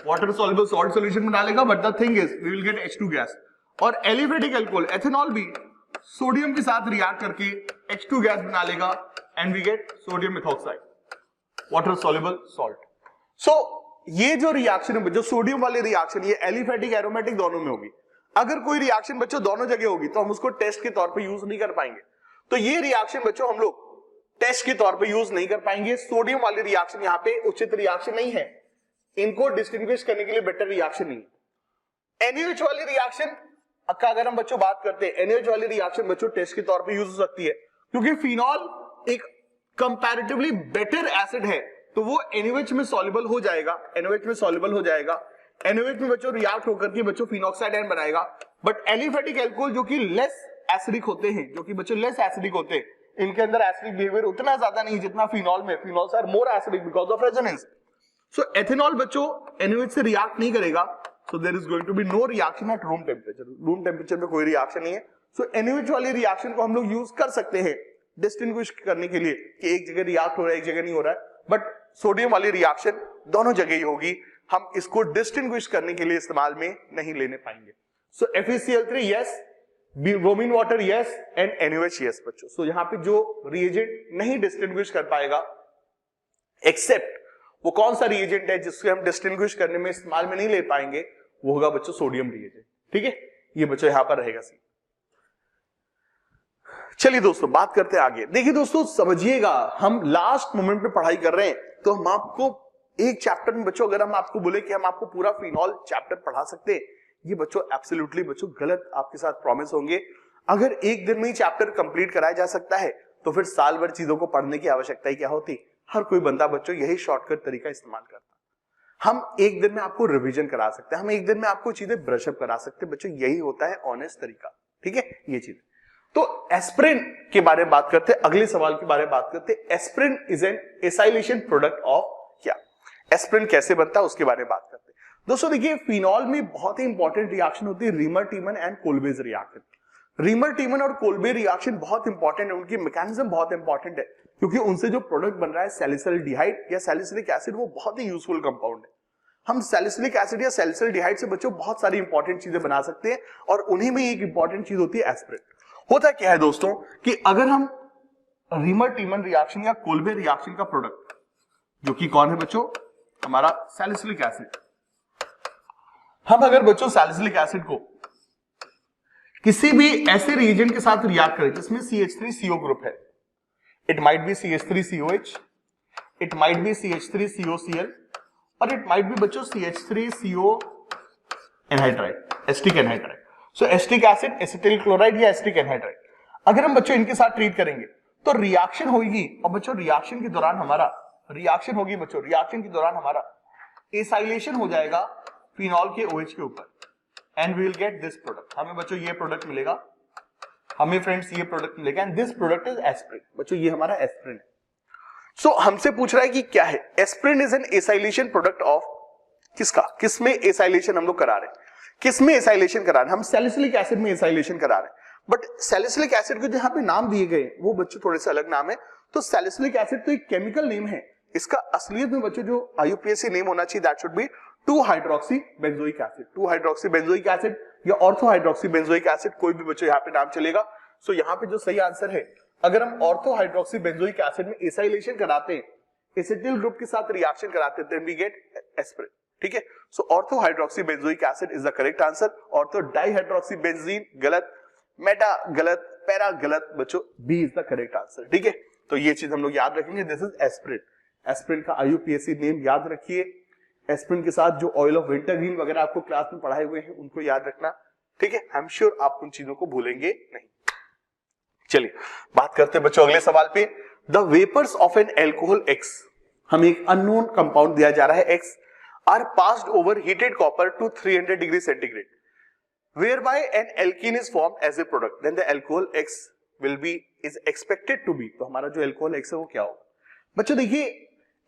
वाटर सॉल्युबल सॉल्ट सॉल्यूशन बना लेगा, but the thing is we will get H2 gas. और एलिफेटिक एल्कोहल एथेनॉल भी सोडियम के साथ रिएक्ट करके H2 गैस बना लेगा and we get sodium methoxide, water soluble salt. So ये जो रिएक्शन है, जो सोडियम वाली रिएक्शन, ये एलिफेटिक एरोमेटिक दोनों में होगी। अगर कोई रिएक्शन बच्चों दोनों जगह होगी तो हम उसको टेस्ट के तौर पे यूज नहीं कर पाएंगे। तो ये रिएक्शन बच्चों हम लोग टेस्ट के तौर पे यूज नहीं कर पाएंगे। सोडियम वाली रिएक्शन यहाँ पे उचित रिएक्शन नहीं है, इनको डिस्टिंग्विश करने के लिए बेटर रिएक्शन नहीं है। NaOH वाली रिएक्शन का अगर हम बच्चों बात करते हैं, NaOH वाली रिएक्शन बच्चों टेस्ट के तौर पे यूज हो सकती है, क्योंकि फिनॉल एक कंपैरेटिवली बेटर एसिड है, तो वो NaOH में सॉल्युबल हो जाएगा। NaOH में सॉल्युबल हो जाएगा। NaOH में बच्चों रिएक्ट होकर के बच्चों फिनॉक्साइड आयन बनाएगा। बट एलिफेटिक एल्कोहल जो कि लेस एसिडिक होते हैं, जो कि बच्चों लेस एसिडिक होते हैं, इनके अंदर एसिडिक बिहेवियर उतना ज्यादा नहीं जितना फिनॉल में। Phenols are more acidic because of resonance. So ethanol बच्चों NaOH से रिएक्ट नहीं करेगा, so there is going to be no reaction at room temperature. Room temperature में कोई रिएक्शन नहीं है। सो NaOH वाली रिएक्शन को हम लोग यूज कर सकते हैं डिस्टिंग्विश करने के लिए कि एक जगह रिएक्ट हो रहा है, एक जगह नहीं हो रहा है। बट सोडियम वाली रिएक्शन दोनों जगह ही होगी, हम इसको डिस्टिंग्विश करने के लिए इस्तेमाल में नहीं लेने पाएंगे। सो FeCl3 yes, bromine water yes and NaOH yes बच्चों। सो यहाँ पे जो रिएजेंट नहीं डिस्टिंग्विश कर पाएगा, एक्सेप्ट वो कौन सा रिएजेंट है जिससे हम डिस्टिंग्विश करने में इस्तेमाल में नहीं ले पाएंगे, वो होगा बच्चों सोडियम रिएजेंट। ठीक है, ये बच्चों यहां पर रहेगा सी। चलिए दोस्तों बात करते हैं आगे। देखिए दोस्तों समझिएगा, हम लास्ट मोमेंट पे पढ़ाई कर रहे हैं, तो हम आपको एक चैप्टर में बच्चों अगर हम आपको बोले कि हम आपको पूरा फिनॉल चैप्टर पढ़ा सकते हैं, ये बच्चों एब्सोल्युटली बच्चों गलत आपके साथ प्रॉमिस होंगे। अगर एक दिन में ही चैप्टर कंप्लीट कराया जा सकता है तो फिर साल भर चीजों को पढ़ने की आवश्यकता ही क्या होती। हर कोई बंदा बच्चों यही शॉर्टकट तरीका इस्तेमाल करता। हम एक दिन में आपको रिवीजन करा सकते हैं, हम एक दिन में आपको चीजें ब्रशअप करा सकते हैं बच्चों, यही होता है ऑनेस्ट तरीका। ठीक है, ये चीज। तो एस्पिरिन के बारे में बात करते हैं, अगले सवाल के बारे में बात करते हैं। Aspirin is an acylation product of क्या? एस्पिरिन कैसे बनता है उसके बारे में बात करते हैं। दोस्तों देखिए, फिनॉल में बहुत ही इंपॉर्टेंट रिएक्शन होती है Reimer Tiemann and Kolbe's reaction. Reimer Tiemann और कोलबे रिएक्शन बहुत इंपॉर्टेंट है, उनकी मैकेनिज्म बहुत इंपॉर्टेंट है, क्योंकि उनसे जो प्रोडक्ट बन रहा है सैलिसिलडिहाइड या सैलिसिलिक एसिड, वो बहुत ही यूजफुल कंपाउंड है। हम सैलिसिलिक एसिड या सैलिसिलडिहाइड से बच्चों बहुत सारी इंपॉर्टेंट चीजें बना सकते हैं, और उन्हीं में एक इंपॉर्टेंट चीज होती है एस्पिरिन। होता क्या है दोस्तों कि अगर हम रीमर टीमन रिएक्शन या कोलबे रिएक्शन का प्रोडक्ट, जो कि कौन है बच्चों, हमारा सैलिसिलिक एसिड, हम अगर बच्चों सैलिसिलिक एसिड को किसी भी ऐसे रिएजेंट के साथ रिएक्ट करें जिसमें CH3CO ग्रुप है, it might be CH3COH, it might be CH3COCl, और इट माइट बी बच्चों CH3CO एनहाइड्राइड, एसिटिक एनहाइड्राइड। सो एसिटिक एसिड, एसिटिल क्लोराइड या एसिटिक एनहाइड्राइड, अगर हम बच्चों इनके साथ ट्रीट करेंगे तो रिएक्शन होगी, और बच्चों रिएक्शन के दौरान हमारा रिएक्शन होगी बच्चों, रिएक्शन के दौरान हमारा एसाइलेशन हो जाएगा फिनॉल के OH के ऊपर, and we will get this product. हमें बच्चों ये प्रोडक्ट मिलेगा, हमें फ्रेंड्स ये प्रोडक्ट मिलेगा, and this product is aspirin. बच्चों ये हमारा एस्पिरिन है। सो हमसे पूछ रहा है कि क्या है aspirin? Is an acylation product of किसका? किसमें एसाइलेशन हम लोग करा रहे हैं? किसमें एसाइलेशन करा रहे हैं? हम सैलिसिलिक एसिड में एसाइलेशन करा रहे हैं। बट सैलिसिलिक एसिड को जहां पे नाम दिए गए वो बच्चों थोड़े से अलग नाम है। तो सैलिसिलिक एसिड तो एक केमिकल नेम है, इसका असलियत में बच्चों जो IUPAC नेम होना चाहिए that should be two hydroxy benzoic acid. Two hydroxy benzoic acid या ऑर्थो-हाइड्रोक्सी बेंजोइक एसिड, कोई भी बच्चों यहाँ पे नाम चलेगा। सो यहाँ पे जो सही आंसर है, अगर हम ऑर्थो-हाइड्रोक्सी बेंजोइक एसिड में एसाइलेशन कराते हैं, एसिटिल ग्रुप के साथ रिएक्शन कराते हैं, देन वी गेट एस्पिरिन। ठीक है, so ortho hydroxy benzoic acid is the correct answer. Ortho dihydroxy benzene गलत, मेटा गलत, पैरा गलत, बच्चों B is the correct answer. ठीक है, तो ये चीज हम लोग याद रखेंगे, दिस इज एस्पिरिन। एस्पिरिन का IUPAC नेम याद रखिए। एस्पिरिन के साथ जो ऑयल ऑफ विंटरग्रीन वगैरह आपको क्लास में पढ़ाए हुए हैं उनको याद रखना, ठीक है। आई एम श्योर आप उन चीजों को भूलेंगे नहीं। चलिए बात करते हैं बच्चों अगले सवाल पे। The vapours of an alcohol X, हमें एक अननोन कंपाउंड दिया जा रहा है X, are passed over heated copper to 300 degree centigrade, whereby an alkene is formed as a product, then the alcohol X will be is expected to be, तो हमारा जो alcohol X है वो क्या होगा? बच्चों देखिए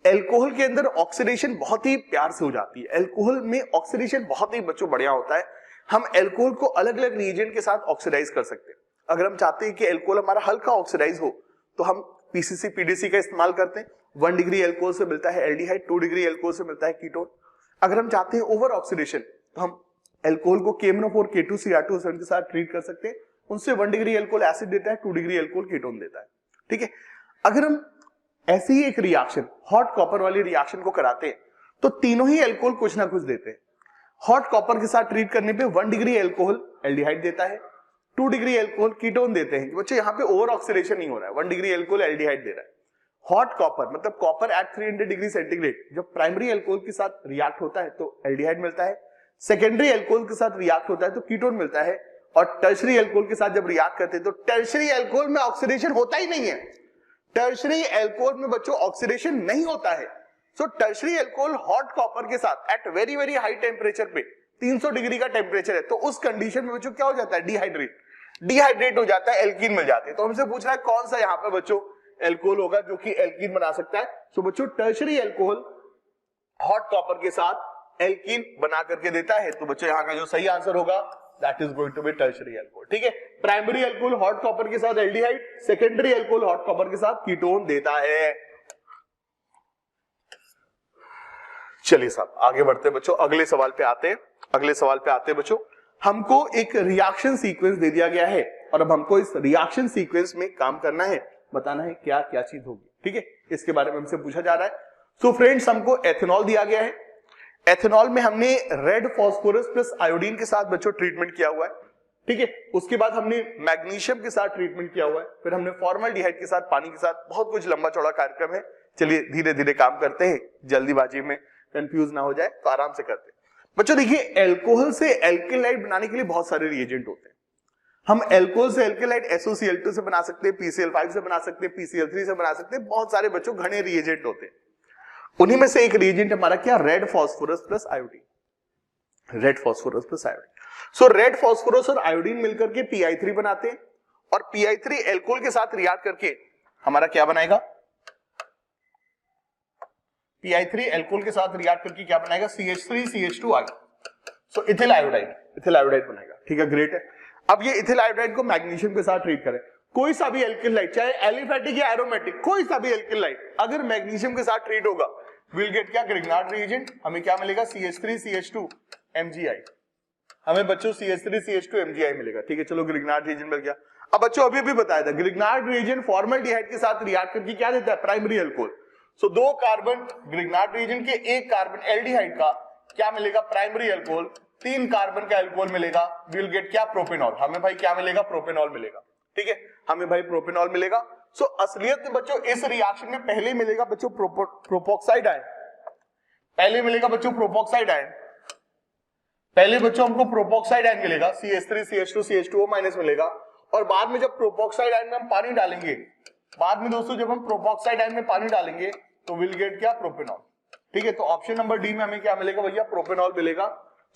अल्कोहल के अंदर ऑक्सीडेशन बहुत ही प्यार से हो जाती है। अल्कोहल में ऑक्सीडेशन बहुत ही बच्चों बढ़िया होता है। हम अल्कोहल को अलग अलग रिएजेंट के साथ ऑक्सीडाइज कर सकते हैं। अगर हम चाहते हैं कि अल्कोहल हमारा हल्का ऑक्सीडाइज हो तो हम PCC PDC का इस्तेमाल करते हैं। 1 डिग्री अल्कोहल से मिलता है एल्डिहाइड, 2 डिग्री अल्कोहल से मिलता है कीटोन। अगर हम चाहते हैं ओवर ऑक्सीडेशन तो हम अल्कोहल को KMnO4 K2Cr2 के साथ ट्रीट कर सकते हैं। उनसे 1 डिग्री अल्कोहल एसिड देता है, 2 डिग्री अल्कोहल कीटोन देता है, ठीक है। अगर हम ऐसे ही एक रिएक्शन हॉट कॉपर वाली रिएक्शन को कराते हैं तो तीनों ही अल्कोहल कुछ ना कुछ देते हैं। हॉट कॉपर के साथ ट्रीट करने पे 1 डिग्री अल्कोहल एल्डिहाइड देता है, 2 डिग्री अल्कोहल कीटोन देते हैं। बच्चे यहाँ पे ओवर ऑक्सीडेशन नहीं हो रहा है, 1 डिग्री अल्कोहल एल्डिहाइड दे रहा है। हॉट कॉपर मतलब कॉपर एट 300 डिग्री सेंटीग्रेड जब प्राइमरी अल्कोहल के साथ रिएक्ट होता है तो एल्डिहाइड मिलता है, सेकेंडरी अल्कोहल के साथ रिएक्ट होता है तो कीटोन मिलता है, और टर्शरी अल्कोहल के साथ जब रिएक्ट करते हैं तो टर्शरी अल्कोहल में ऑक्सीडेशन होता ही नहीं है। टर्शरी अल्कोहल में बच्चों ऑक्सीडेशन नहीं होता है। So tertiary alcohol hot copper के साथ at very very high temperature पे 300 डिग्री का टेम्परेचर है तो उस कंडीशन में बच्चों क्या हो जाता है, डिहाइड्रेट हो जाता है, एल्कीन मिल जाते हैं। तो हमसे पूछ रहा है कौन सा यहाँ पे बच्चों अल्कोहल होगा जो कि एल्कीन बना सकता है। सो बच्चों टर्शरी अल्कोहल हॉट कॉपर के साथ एल्कीन बना करके देता है। तो बच्चों यहाँ का जो सही आंसर होगा that is going to be tertiary alcohol, ठीक है। प्राइमरी अल्कोहल हॉट कॉपर के साथ aldehyde, secondary alcohol hot copper के साथ कीटोन देता है। चलिए साहब आगे बढ़ते हैं बच्चों, अगले सवाल पे आते हैं बच्चों। हमको एक रिएक्शन सीक्वेंस दे दिया गया है और अब हमको इस रिएक्शन सीक्वेंस में काम करना है, बताना है क्या क्या चीज होगी, ठीक है। इसके बारे में हमसे पूछा जा रहा है। सो फ्रेंड्स हमको एथेनॉल दिया गया है। एथेनॉल में हमने रेड फास्फोरस प्लस आयोडीन के साथ बच्चों ट्रीटमेंट किया हुआ है, ठीक है। उसके बाद हमने मैग्नीशियम के साथ ट्रीटमेंट किया हुआ है, फिर हमने फॉर्मल्डिहाइड के साथ, पानी के साथ, बहुत कुछ लंबा चौड़ा कार्यक्रम है। चलिए धीरे धीरे काम करते हैं, जल्दीबाजी में कंफ्यूज ना हो जाए तो आराम से करते हैं। बच्चों देखिए अल्कोहल से एल्केलाइड बनाने के लिए बहुत सारे रिएजेंट होते हैं। हम अल्कोहल से एल्केलाइड SOCl2 से बना सकते हैं, PCl5 से बना सकते हैं, PCl3 से बना सकते हैं, बहुत सारे बच्चों घने रिएजेंट होते हैं। उन्हीं में से एक रिएजेंट हमारा क्या, red phosphorus plus iodine. Red phosphorus plus iodine. So red phosphorus और आयोडीन मिलकर के PI3 बनाते हैं और PI3 अल्कोहल के साथ रिएक्ट करके हमारा क्या बनाएगा, PI3 अल्कोहल के साथ रिएक्ट करके क्या बनाएगा, CH3CH2I। सो इथिल आयोडाइड बनेगा, ठीक है, ग्रेट है। अब ये इथिल आयोडाइड को मैग्नीशियम के साथ ट्रीट करें, कोई सा भी एल्किलाइड चाहे एलिफेटिक या एरोमेटिक, कोई सा भी एल्किलाइड अगर मैग्नीशियम के साथ ट्रीट होगा विल गेट क्या, ग्रिग्नार्ड रिएजेंट। हमें क्या मिलेगा, CH3CH2MgI। हमें बच्चों CH3CH2MgI मिलेगा, ठीक है। चलो ग्रिग्नार्ड रिएजेंट मिल गया। अब बच्चों अभी भी बताया था ग्रिग्नार्ड रिएजेंट फॉर्मल्डिहाइड के साथ रिएक्ट करके क्या देता है, प्राइमरी अल्कोहल। सो 2 कार्बन ग्रिग्नार्ड रिएजेंट के 1 कार्बन एल्डिहाइड का क्या मिलेगा, प्राइमरी अल्कोहल। 3 कार्बन का अल्कोहल मिलेगा, विल गेट क्या, प्रोपेनॉल। हमें भाई क्या मिलेगा, प्रोपेनॉल मिलेगा, ठीक है, हमें भाई प्रोपेनॉल मिलेगा। सो असलियत में बच्चों इस रिएक्शन में पहले मिलेगा बच्चों प्रोपोक्साइड आयन, पहले मिलेगा बच्चों प्रोपोक्साइड आयन, पहले बच्चों हमको प्रोपोक्साइड आयन मिलेगा, CH3CH2CH2O- मिलेगा। और बाद में जब प्रोपोक्साइड आयन में हम पानी डालेंगे, बाद में दोस्तों जब हम प्रोपोक्साइड आयन में पानी डालेंगे तो विल गेट क्या, प्रोपेनॉल, ठीक है। तो ऑप्शन नंबर डी में हमें क्या मिलेगा भैया, प्रोपेनॉल मिलेगा।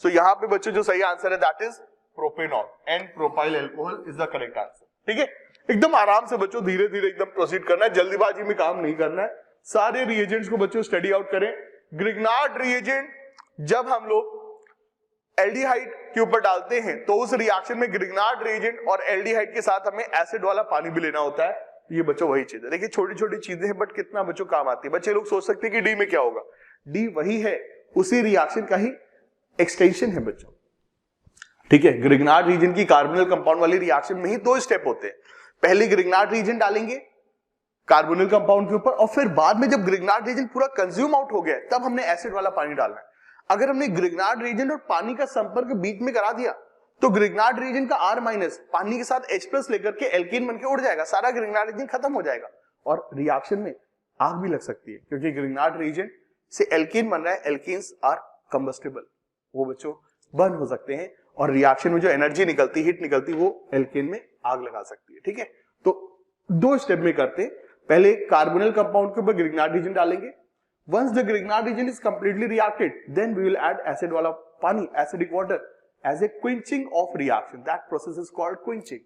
सो यहाँ पे बच्चों जो सही आंसर है that is propanol and propyl alcohol is the correct answer, ठीक है। एकदम आराम से बच्चों धीरे धीरे एकदम प्रोसीड करना है, जल्दीबाजी में काम नहीं करना है। सारे रिएजेंट्स को बच्चों स्टडी आउट करें। ग्रिग्नार्ड रिएजेंट जब हम लोग एल्डिहाइड के ऊपर डालते हैं तो उस रिएक्शन में ग्रिग्नार्ड रिएजेंट और एल्डिहाइड के साथ हमें एसिड वाला पानी भी लेना होता है। ये बच्चों वही चीज है, देखिए छोटी छोटी चीजें हैं बट कितना बच्चों काम आती है। बच्चे लोग सोच सकते हैं कि डी में क्या होगा, डी वही है, उसी रिएक्शन का ही एक्सटेंशन है बच्चों, ठीक है। ग्रिग्नार्ड रीजन की कार्बोनिल कंपाउंड वाली रिएक्शन में ही 2 स्टेप होते हैं। पहले ग्रिग्नार्ड रीजन डालेंगे कार्बोनिल कंपाउंड के ऊपर और फिर बाद में जब ग्रिग्नार्ड रीजन पूरा कंज्यूम आउट हो गया तब हमने एसिड वाला पानी डालना है। अगर हमने ग्रिग्नार्ड रीजन और पानी का संपर्क बीच में करा दिया तो ग्रिग्नार्ड रीजन का R- पानी के साथ H+ लेकर के एल्कीन बनके उड़ जाएगा, सारा ग्रिग्नार्ड रीजन खत्म हो जाएगा। और रिएक्शन में आग भी लग सकती है, क्योंकि ग्रिग्नार्ड रिएजेंट से एल्कीन बन रहा है, एल्कीन्स आर कंबस्टेबल, वो बच्चों बर्न हो सकते हैं और रिएक्शन में जो एनर्जी निकलती, हीट निकलती, वो एल्केन में आग लगा सकती है। ठीक है, तो दो स्टेप में करते हैं। पहले कार्बोनिल कंपाउंड के ऊपर ग्रिग्नार्ड रिएजेंट डालेंगे। Once the Grignard reagent is completely reacted, then we will add acid वाला पानी, acidic water as a quenching of reaction. That process is called quenching.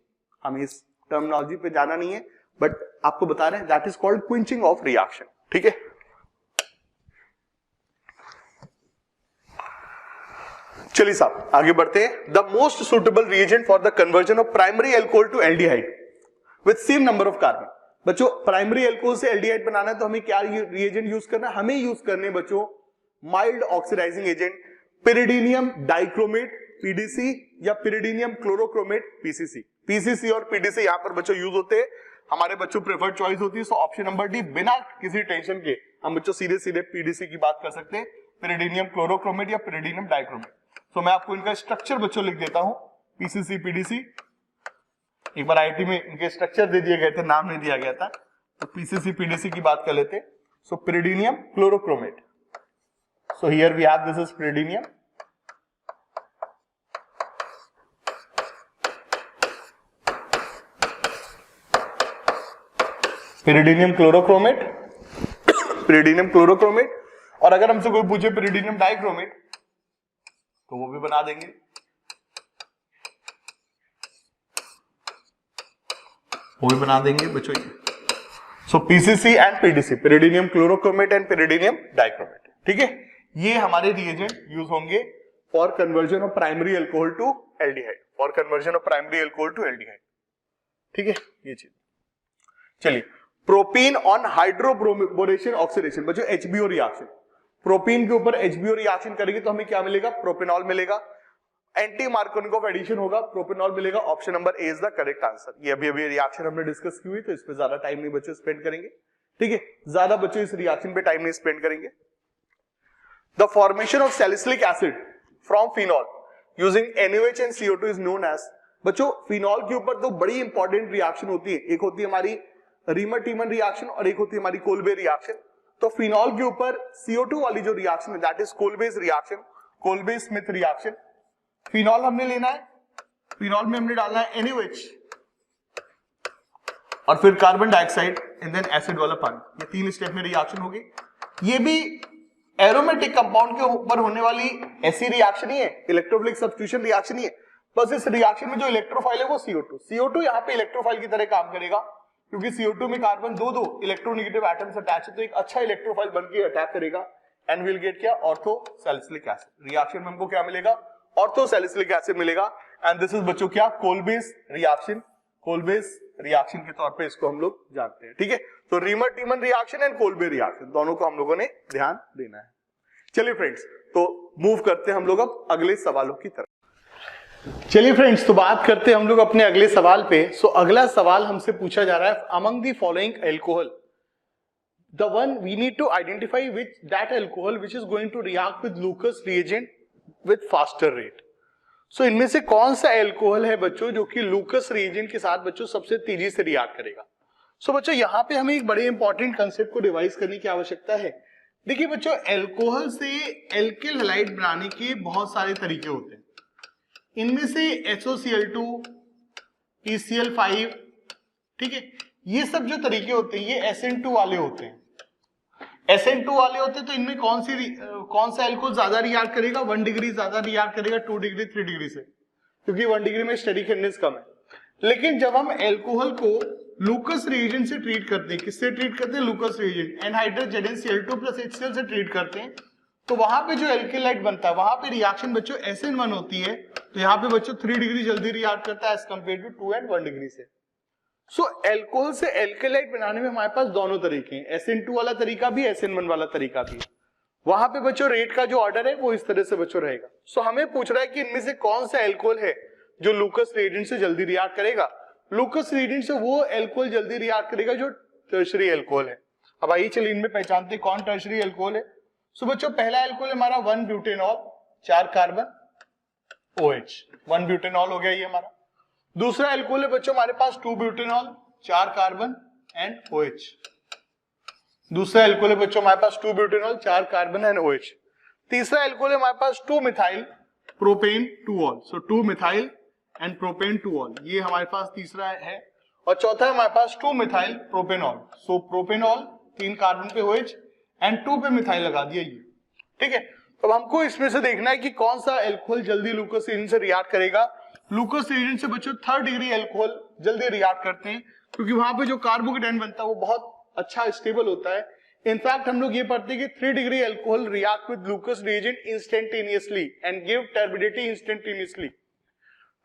हमें इस टर्मिनोलॉजी पे जाना नहीं है, बट आपको बता रहे हैं that is called quenching of reaction. ठीक है, चलिए साहब आगे बढ़ते हैं। The most suitable reagent for the conversion of primary alcohol to aldehyde with same number of carbon. बच्चों प्राइमरी एल्कोहल से एल्डिहाइड बनाना है तो हमें क्या रिएजेंट यूज करना है? हमें यूज करने बच्चों mild oxidizing agent, pyridinium dichromate PDC या पिरिडीनियम क्लोरोक्रोमेट पीसीसी। पीसीसी और पीडीसी यहां पर बच्चों यूज होते हैं, हमारे बच्चों प्रेफर्ड चॉइस होती है। सो ऑप्शन नंबर डी, बिना किसी टेंशन के हम बच्चों सीधे सीधे पीडीसी की बात कर सकते हैं, पिरिडीनियम क्लोरोक्रोमेट या पिरिडीनियम डाइक्रोमेट। तो मैं आपको इनका स्ट्रक्चर बच्चों लिख देता हूं, पीसीसी पीडीसी। एक बार आईटी में इनके स्ट्रक्चर दे दिए गए थे, नाम नहीं दिया गया था, तो पीसीसी पीडीसी की बात कर लेते। So pyridinium chlorochromate, so here we have this is pyridinium, pyridinium chlorochromate, pyridinium chlorochromate. और अगर हमसे कोई पूछे पिरिडीनियम डाइक्रोमेट तो वो भी बना देंगे। वो भी बना देंगे बच्चों। So PCC and PDC, pyridinium chlorochromate and pyridinium dichromate. ठीक है, ये हमारे रिएजेंट यूज होंगे for conversion of primary alcohol to aldehyde, for conversion of primary alcohol to aldehyde. ठीक है, ये चीज। चलिए, प्रोपीन ऑन हाइड्रोब्रोमोरेशन ऑक्सीडेशन, बच्चों एचबीओ रिएक्शन, प्रोपीन के ऊपर एचबीओ रिएक्शन करेगी तो हमें क्या मिलेगा? प्रोपेनॉल मिलेगा। एंटी मार्कोनिकोव एडिशन होगा, प्रोपेनॉल मिलेगा। Option number A is the correct answer. ये अभी अभी रिएक्शन हमने डिस्कस की हुई, तो इस पे ज्यादा टाइम नहीं बच्चों स्पेंड करेंगे। ठीक है, ज्यादा बच्चों इस रिएक्शन पे टाइम नहीं स्पेंड करेंगे। The formation of salicylic acid from phenol using NaOH and CO2 is known as. बच्चों फिनॉल के ऊपर दो बड़ी इंपॉर्टेंट रिएक्शन होती है, एक होती है हमारी रीमर-टीमन रिएक्शन और एक होती है हमारी कोलबे रिएक्शन। तो फिनॉल के ऊपर CO2 वाली जो रिएक्शन है that is Kolbe's reaction, Kolbe Smith reaction. Phenol हमने लेना है, फिनॉल में हमने डालना है NaOH और फिर carbon dioxide and then acid वाला पानी। ये 3 स्टेप में रिएक्शन होगी। ये भी एरोमेटिक कंपाउंड के ऊपर होने वाली ऐसी रिएक्शन ही है, इलेक्ट्रोफिलिक सब्स्टिट्यूशन रिएक्शन ही है। बस इस रिएक्शन में जो इलेक्ट्रोफाइल है वो CO2। CO2 यहाँ पे इलेक्ट्रोफाइल की तरह काम करेगा, क्योंकि CO2 में कार्बन दो इलेक्ट्रोनेगेटिव एटम्स अटैच है, तो एक अच्छा इलेक्ट्रोफाइल बनके अटैक करेगा एंड विल गेट क्या? Ortho salicylic acid. रिएक्शन में हमको क्या मिलेगा? ऑर्थो सैलिसिलिक एसिड मिलेगा। एंड दिस इज बच्चों क्या? Kolbe's reaction. कोलबेस रिएक्शन के तौर पे इसको हम लोग जानते हैं। ठीक है, तो reamer टीमन reaction and Kolbe reaction दोनों को हम लोगों ने ध्यान देना है। चलिए फ्रेंड्स, तो मूव करते हैं हम लोग अब अगले सवालों की तरफ। चलिए फ्रेंड्स, तो बात करते हैं हम लोग अपने अगले सवाल पे। सो अगला सवाल हमसे पूछा जा रहा है, among the following alcohol the one we need to identify which that alcohol which is going to react with Lucas reagent with faster rate. So इनमें से कौन सा एल्कोहल है बच्चों जो कि लूकस रिएजेंट के साथ बच्चों सबसे तेजी से रिएक्ट करेगा? सो बच्चों यहाँ पे हमें एक बड़े इंपॉर्टेंट कंसेप्ट को रिवाइज करने की आवश्यकता है। देखिए बच्चों, एल्कोहल से एल्किल हैलाइड बनाने के बहुत सारे तरीके होते हैं। इनमें से HOCl2, PCl5, ठीक है, ये सब जो तरीके होते हैं ये SN2 वाले होते हैं। SN2 वाले होते हैं तो इनमें कौन सा एल्कोहल ज्यादा रिएक्ट करेगा? 1 डिग्री ज्यादा रिएक्ट करेगा 2 डिग्री 3 डिग्री से, क्योंकि 1 डिग्री में स्टेरिक हिंडनेस कम है। लेकिन जब हम एल्कोहल को लूकस रिएजेंट से ट्रीट करते हैं, किससे ट्रीट करते हैं? लूकस reagent, anhydrous ZnCl2 plus HCl से ट्रीट करते हैं, तो वहां पे जो एल्केलाइट बनता है वहां पे रिएक्शन बच्चों SN1 होती है। तो यहाँ पे बच्चों 3 डिग्री जल्दी रिएक्ट करता है as compare to 2 and 1 degree से। सो एल्कोहल से एल्केलाइट बनाने में हमारे पास दोनों तरीके हैं, SN2 वाला तरीका भी, SN1 वाला तरीका भी। वहां पे बच्चों रेट का जो ऑर्डर है वो इस तरह से बच्चों रहेगा। सो हमें पूछ रहा है कि इनमें से कौन सा एल्कोहल है जो लूकस रिएजेंट से जल्दी रिएक्ट करेगा? लूकस रिएजेंट से वो एल्कोहल जल्दी रिएक्ट करेगा जो टर्शरी एल्कोहल है। अब आइए चलिए इनमें पहचानते हैं कौन टर्शरी एल्कोहल है। सो बच्चों पहला एल्कोहल हमारा 1 ब्यूटेनॉल, 4 कार्बन OH, 1 ब्यूटेनॉल हो गया ये हमारा। दूसरा एल्कोहल है बच्चों हमारे पास 2 ब्यूटेनॉल, 4 कार्बन एंड OH। दूसरा एल्कोहल है बच्चों हमारे पास 2 ब्यूटेनॉल, 4 कार्बन एंड OH। तीसरा एल्कोहल है हमारे पास 2 मिथाइल प्रोपेन 2ऑल, सो 2 मिथाइल एंड प्रोपेन 2ऑल, ये हमारे पास तीसरा है। और चौथा है हमारे पास 2 methyl propanol, so propanol 3 carbon पे OH एंड 2 पे मिथाइल लगा दिया ये, ठीक है। अब हमको इसमें से देखना है कि कौन सा एल्कोहल जल्दी लूकोस रीजन से रिएक्ट करेगा। लूकोस रीजन से बच्चों 3rd डिग्री एल्कोहल जल्दी रिएक्ट करते हैं, क्योंकि वहां पे जो कार्बोकेटायन बनता है वो बहुत अच्छा स्टेबल होता है। इनफैक्ट हम लोग ये पढ़ते हैं कि 3 degree alcohol react with glucose reagent instantaneously and give turbidity instantaneously.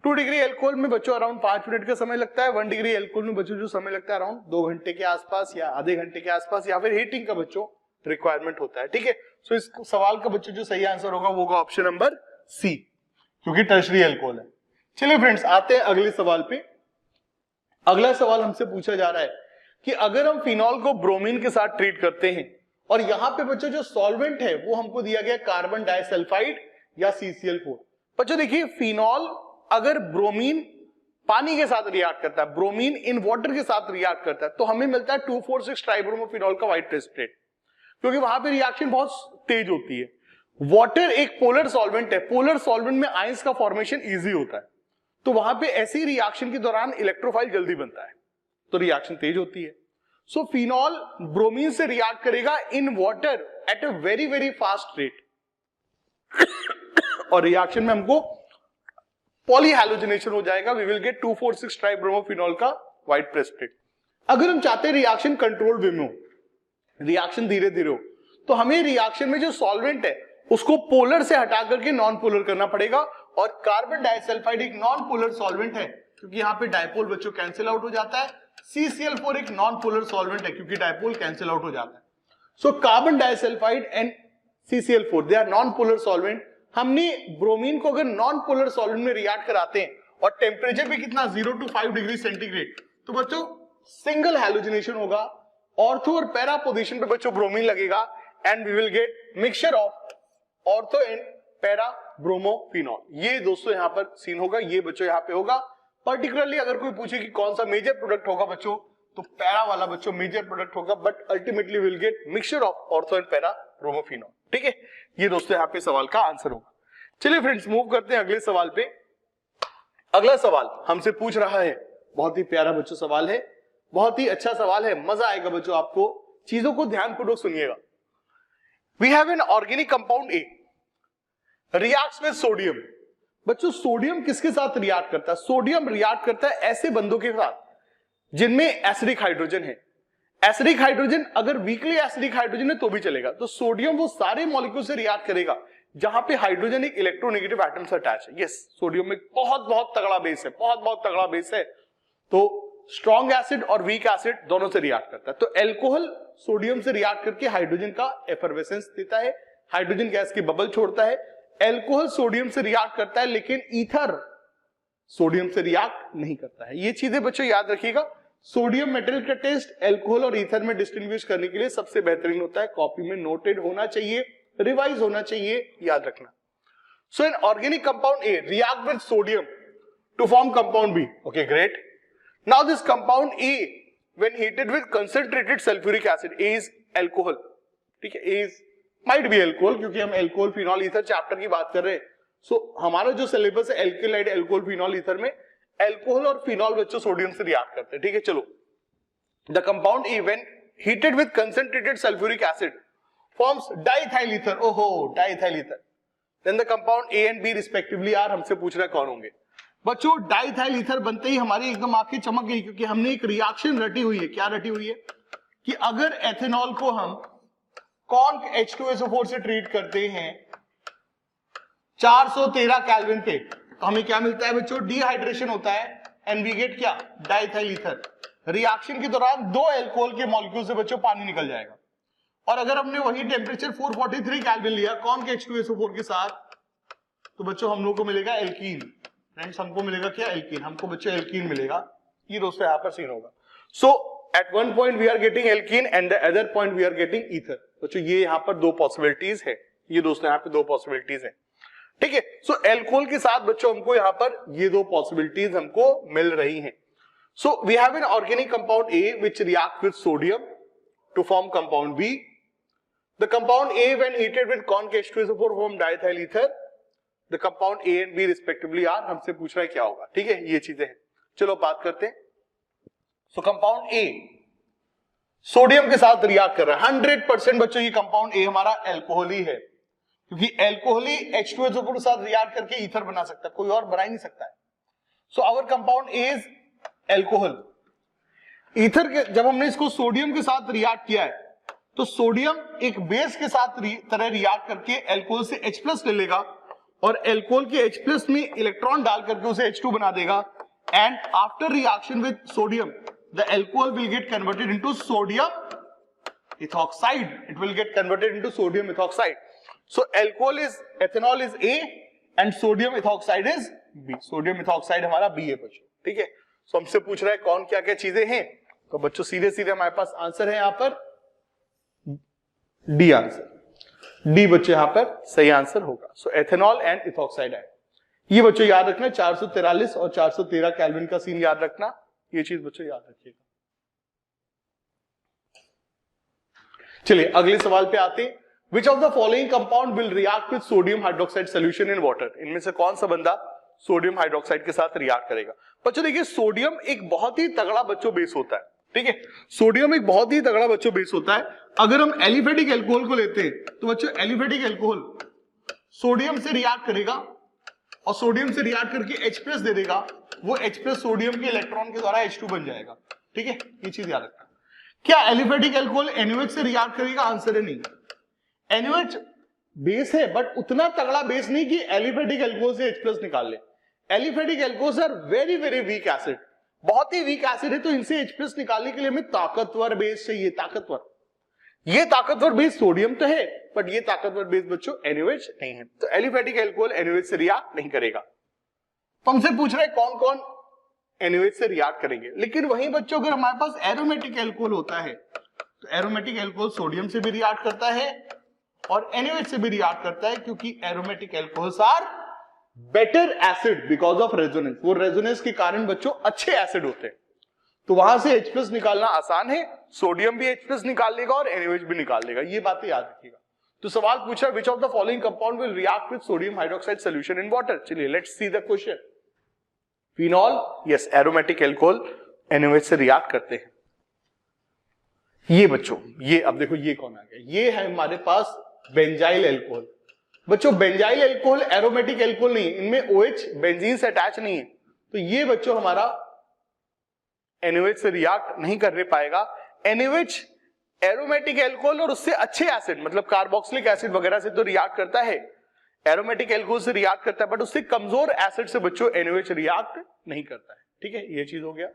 2 degree alcohol में बच्चों अराउंड 5 मिनट का समय लगता है, 1 डिग्री एल्कोहल में बच्चों जो समय लगता है अराउंड 2 घंटे के आसपास या आधे घंटे के आसपास, या फिर हीटिंग का बच्चों रिक्वायरमेंट होता है, ठीक है। सो इस सवाल का बच्चों जो सही आंसर होगा वो होगा ऑप्शन नंबर सी, क्योंकि टर्शरी एल्कोहल है। चलिए फ्रेंड्स आते हैं अगले सवाल पे। अगला सवाल हमसे पूछा जा रहा है कि अगर हम फिनॉल को ब्रोमीन के साथ ट्रीट करते हैं और यहां पे बच्चों जो सॉल्वेंट है वो हमको दिया गया कार्बन डाइसल्फाइड या CCl4। बच्चों देखिए फिनॉल अगर ब्रोमीन पानी के साथ रिएक्ट करता है, ब्रोमीन इन वाटर के साथ रिएक्ट करता है, तो हमें मिलता है 2,4,6 ट्राइब्रोमोफिनॉल का व्हाइट प्रेसिपिटेट, क्योंकि वहां पे रिएक्शन बहुत तेज होती है। वाटर एक पोलर सॉल्वेंट है, पोलर सॉल्वेंट में आयंस का फॉर्मेशन इजी होता है, तो वहां पे ऐसी रिएक्शन के दौरान इलेक्ट्रोफाइल जल्दी बनता है, तो रिएक्शन तेज होती है। सो फिनॉल ब्रोमीन से रिएक्ट करेगा in water at a very very fast rate और रिएक्शन में हमको पॉलीहैलोजिनेशन हो जाएगा, वी विल गेट 2,4,6 ट्राइब्रोमोफिनॉल का व्हाइट प्रेसिपिटेट। अगर हम चाहते हैं रिएक्शन कंट्रोल वे में हो, रिएक्शन धीरे धीरे हो, तो हमें रिएक्शन में जो सॉल्वेंट है उसको पोलर से हटा करके नॉन पोलर करना पड़ेगा, और कार्बन डाइसल्फाइड एक नॉन पोलर सॉल्वेंट है क्योंकि यहाँ पे डाइपोल बच्चों कैंसिल आउट हो जाता है। CCl4 एक नॉन पोलर सॉल्वेंट है क्योंकि डाइपोल कैंसिल आउट हो जाता है। So carbon disulphide and CCl4 they are non polar solvent. हमने ब्रोमीन को अगर नॉन पोलर सॉल्वेंट में रिएक्ट कराते हैं और टेम्परेचर भी कितना 0 to 5 डिग्री सेंटीग्रेड, तो बच्चों सिंगल हैलोजिनेशन होगा, ऑर्थो और पैरा पोजीशन पे बच्चों ब्रोमीन लगेगा and we will get mixture of ortho and para bromophenol. ये दोस्तों यहां पर सीन होगा, ये बच्चों यहां पे होगा। पर्टिकुलरली अगर कोई पूछे कि कौन सा मेजर प्रोडक्ट होगा बच्चों, तो पैरा वाला बच्चों मेजर प्रोडक्ट होगा, but ultimately will get mixture of ortho and para bromophenol, ठीक है। ये दोस्तों यहाँ पे सवाल का आंसर होगा। चलिए फ्रेंड्स मूव करते हैं अगले सवाल पे। अगला सवाल हमसे पूछ रहा है, बहुत ही प्यारा बच्चों सवाल है, बहुत ही अच्छा सवाल है, मजा आएगा बच्चों, आपको चीजों को ध्यानपूर्वक सुनिएगा। We have an organic compound A reacts with sodium. बच्चों सोडियम किसके साथ रिएक्ट करता है? सोडियम रिएक्ट करता है ऐसे बंदों के साथ जिनमें एसिडिक हाइड्रोजन है। एसिडिक हाइड्रोजन अगर वीकली एसिडिक हाइड्रोजन है तो भी चलेगा, तो सोडियम वो सारे मॉलिक्यूल से रिएक्ट करेगा जहां पे हाइड्रोजन एक इलेक्ट्रोनेगेटिव एटम से अटैच है। यस, सोडियम में बहुत तगड़ा बेस है, बहुत तगड़ा बेस है, तो स्ट्रॉन्ग एसिड और वीक एसिड दोनों से रिएक्ट करता है। तो एल्कोहल सोडियम से रिएक्ट करके हाइड्रोजन का एफरवेसेंस देता है, हाइड्रोजन गैस की बबल छोड़ता है। एल्कोहल सोडियम से रिएक्ट करता है, लेकिन ईथर सोडियम से रिएक्ट नहीं करता है। ये चीजें बच्चों याद रखिएगा। सोडियम मेटल का टेस्ट एल्कोहल और ईथर में डिस्टिंग्विश करने के लिए सबसे बेहतरीन होता है, कॉपी में नोटेड होना चाहिए, रिवाइज होना चाहिए, याद रखना। So an organic compound A react with sodium to form compound B. Okay great. Now this compound A when heated with concentrated sulphuric acid, A is alcohol, ठीक है, A is might be alcohol, क्योंकि हम एल्कोहल फिनॉल ईथर चैप्टर की बात कर रहे हैं। सो हमारा जो सिलेबस है एल्केलाइड एल्कोहल फिनॉल ईथर में एल्कोहल और फिनॉल बच्चों सोडियम से रिएक्ट करते हैं, ठीक है। चलो, the compound A when heated with concentrated sulphuric acid forms diethyl ether, ओहो diethyl ether, then the compound A and B respectively are, हमसे पूछ रहा है कौन होंगे बच्चों। डाइथाइल ईथर बनते ही हमारी एकदम आंखें चमक गई, क्योंकि हमने एक रिएक्शन रटी हुई है। क्या रटी हुई है कि अगर एथेनॉल को हम कॉन्क H2SO4 से ट्रीट करते हैं 413 केल्विन पे, तो हमें क्या मिलता है बच्चों? डिहाइड्रेशन होता है एंड वी गेट क्या? Diethyl ether. रिएक्शन के दौरान दो एल्कोहल के मॉलिक्यूल से बच्चों पानी निकल जाएगा, और अगर हमने वही टेम्परेचर 443 केल्विन लिया कॉन्क H2SO4 के साथ, तो बच्चों हम लोग को मिलेगा एल्कीन। फ्रेंड्स हमको मिलेगा क्या? एल्कीन। हमको बच्चों एल्कीन मिलेगा। ये दोस्तों यहाँ पर सीन होगा। So at one point we are getting alkene and the other point we are getting ether. बच्चों ये यहाँ पर दो पॉसिबिलिटीज है, ये दोस्तों यहाँ पे दो पॉसिबिलिटीज है, ठीक है। सो एल्कोहल के साथ बच्चों हमको यहाँ पर ये दो पॉसिबिलिटीज हमको मिल रही हैं। So we have an organic compound A which reacts with sodium to form compound B. The compound A when heated with conc H2SO4 form diethyl ether. The compound A and B respectively are, हमसे पूछ रहा है क्या होगा, ठीक है, ये चीजें हैं. चलो बात करते हैं. So compound A सोडियम के साथ रिएक्ट कर रहा है. 100% बच्चों ये कंपाउंड ए हमारा एल्कोहल ही है, क्योंकि एल्कोहल ही H2SO4 के साथ रिएक्ट करके ईथर बना सकता है, कोई और बना ही नहीं सकता है. So our compound A is alcohol. Ether के जब हमने इसको सोडियम के साथ रिएक्ट किया है तो सोडियम एक बेस के साथ तरह रिएक्ट करके एल्कोहल से H+ ले लेगा और एल्कोहल के H+ में इलेक्ट्रॉन डाल करके उसे H2 बना देगा. And after reaction with sodium the alcohol will get converted into sodium ethoxide. It will get converted into sodium ethoxide. So alcohol is, ethanol is A and sodium ethoxide is B. Sodium ethoxide हमारा B है बच्चों, ठीक है. So हमसे पूछ रहा है कौन क्या क्या चीजें हैं, तो बच्चों सीधे सीधे हमारे पास आंसर है यहाँ पर डी आंसर. डी बच्चों यहाँ पर सही आंसर होगा. सो एथेनॉल एंड इथॉक्साइड है. ये बच्चों याद रखना, 443 और 413 केल्विन का सीन याद रखना, ये चीज बच्चों याद रखिएगा. चलिए अगले सवाल पे आते हैं. विच of the following compound will react with sodium hydroxide solution in water. इनमें से कौन सा बंदा सोडियम हाइड्रोक्साइड के साथ रिएक्ट करेगा. बच्चों देखिए सोडियम एक बहुत ही तगड़ा बच्चों बेस होता है, ठीक है. सोडियम एक बहुत ही तगड़ा बच्चों बेस होता है. अगर हम एलिफेटिक एल्कोहल को लेते हैं तो बच्चों एलिफेटिक एल्कोहल सोडियम से रिएक्ट करेगा और सोडियम से रिएक्ट करके H+ दे देगा. वो H+ सोडियम के इलेक्ट्रॉन के द्वारा H2 बन जाएगा, ठीक है. ये चीज याद रखना. क्या एलिफेटिक एल्कोहल NaOH से रिएक्ट करेगा? आंसर है नहीं. NaOH बेस है बट उतना तगड़ा बेस नहीं कि एलिफेटिक एल्कोहल से H+ निकाल ले. Aliphatic alcohols are very very weak acid, बहुत ही वीक एसिड है, तो इनसे H+ निकालने के लिए हमें ताकतवर बेस चाहिए. ताकतवर, ये ताकतवर बेस सोडियम तो है बट ये ताकतवर बेस बच्चों NaOH नहीं है. तो एलिफेटिक एल्कोहल NaOH से रिएक्ट नहीं करेगा. तो हमसे पूछ रहे हैं कौन कौन NaOH से रिएक्ट करेंगे. लेकिन वहीं बच्चों अगर हमारे पास एरोमेटिक एल्कोहल होता है तो एरोमेटिक एल्कोहल सोडियम से भी रिएक्ट करता है और NaOH से भी रिएक्ट करता है, क्योंकि aromatic alcohols are better acid because of resonance. वो रेजोनेंस के कारण बच्चों अच्छे एसिड होते हैं, तो वहां से H+ निकालना आसान है. सोडियम भी H+ निकाल लेगा और NaOH भी निकाल लेगा. ये बातें याद रखिएगा. तो सवाल पूछा which of the following compound will react with sodium hydroxide solution in water. चलिए let's see the question. Phenol, yes, aromatic alcohol NaOH से रिएक्ट करते हैं. ये बच्चों, ये अब देखो ये कौन आ गया. ये है हमारे पास बेंजाइल एल्कोहल. बच्चों बेंजाइल एल्कोहल एरोमेटिक एल्कोहल नहीं है, इनमें OH बेंजीन से अटैच नहीं है, तो ये बच्चों हमारा NaOH से रिएक्ट नहीं कर पाएगा. NaOH एरोमेटिक एल्कोहल और उससे अच्छे एसिड मतलब कार्बोक्सिलिक एसिड वगैरह से तो रिएक्ट करता है, एरोमेटिक एल्कोहल से रिएक्ट करता है, बट उससे कमजोर एसिड से बच्चों NaOH रिएक्ट नहीं करता है, ठीक है. ये चीज हो गया.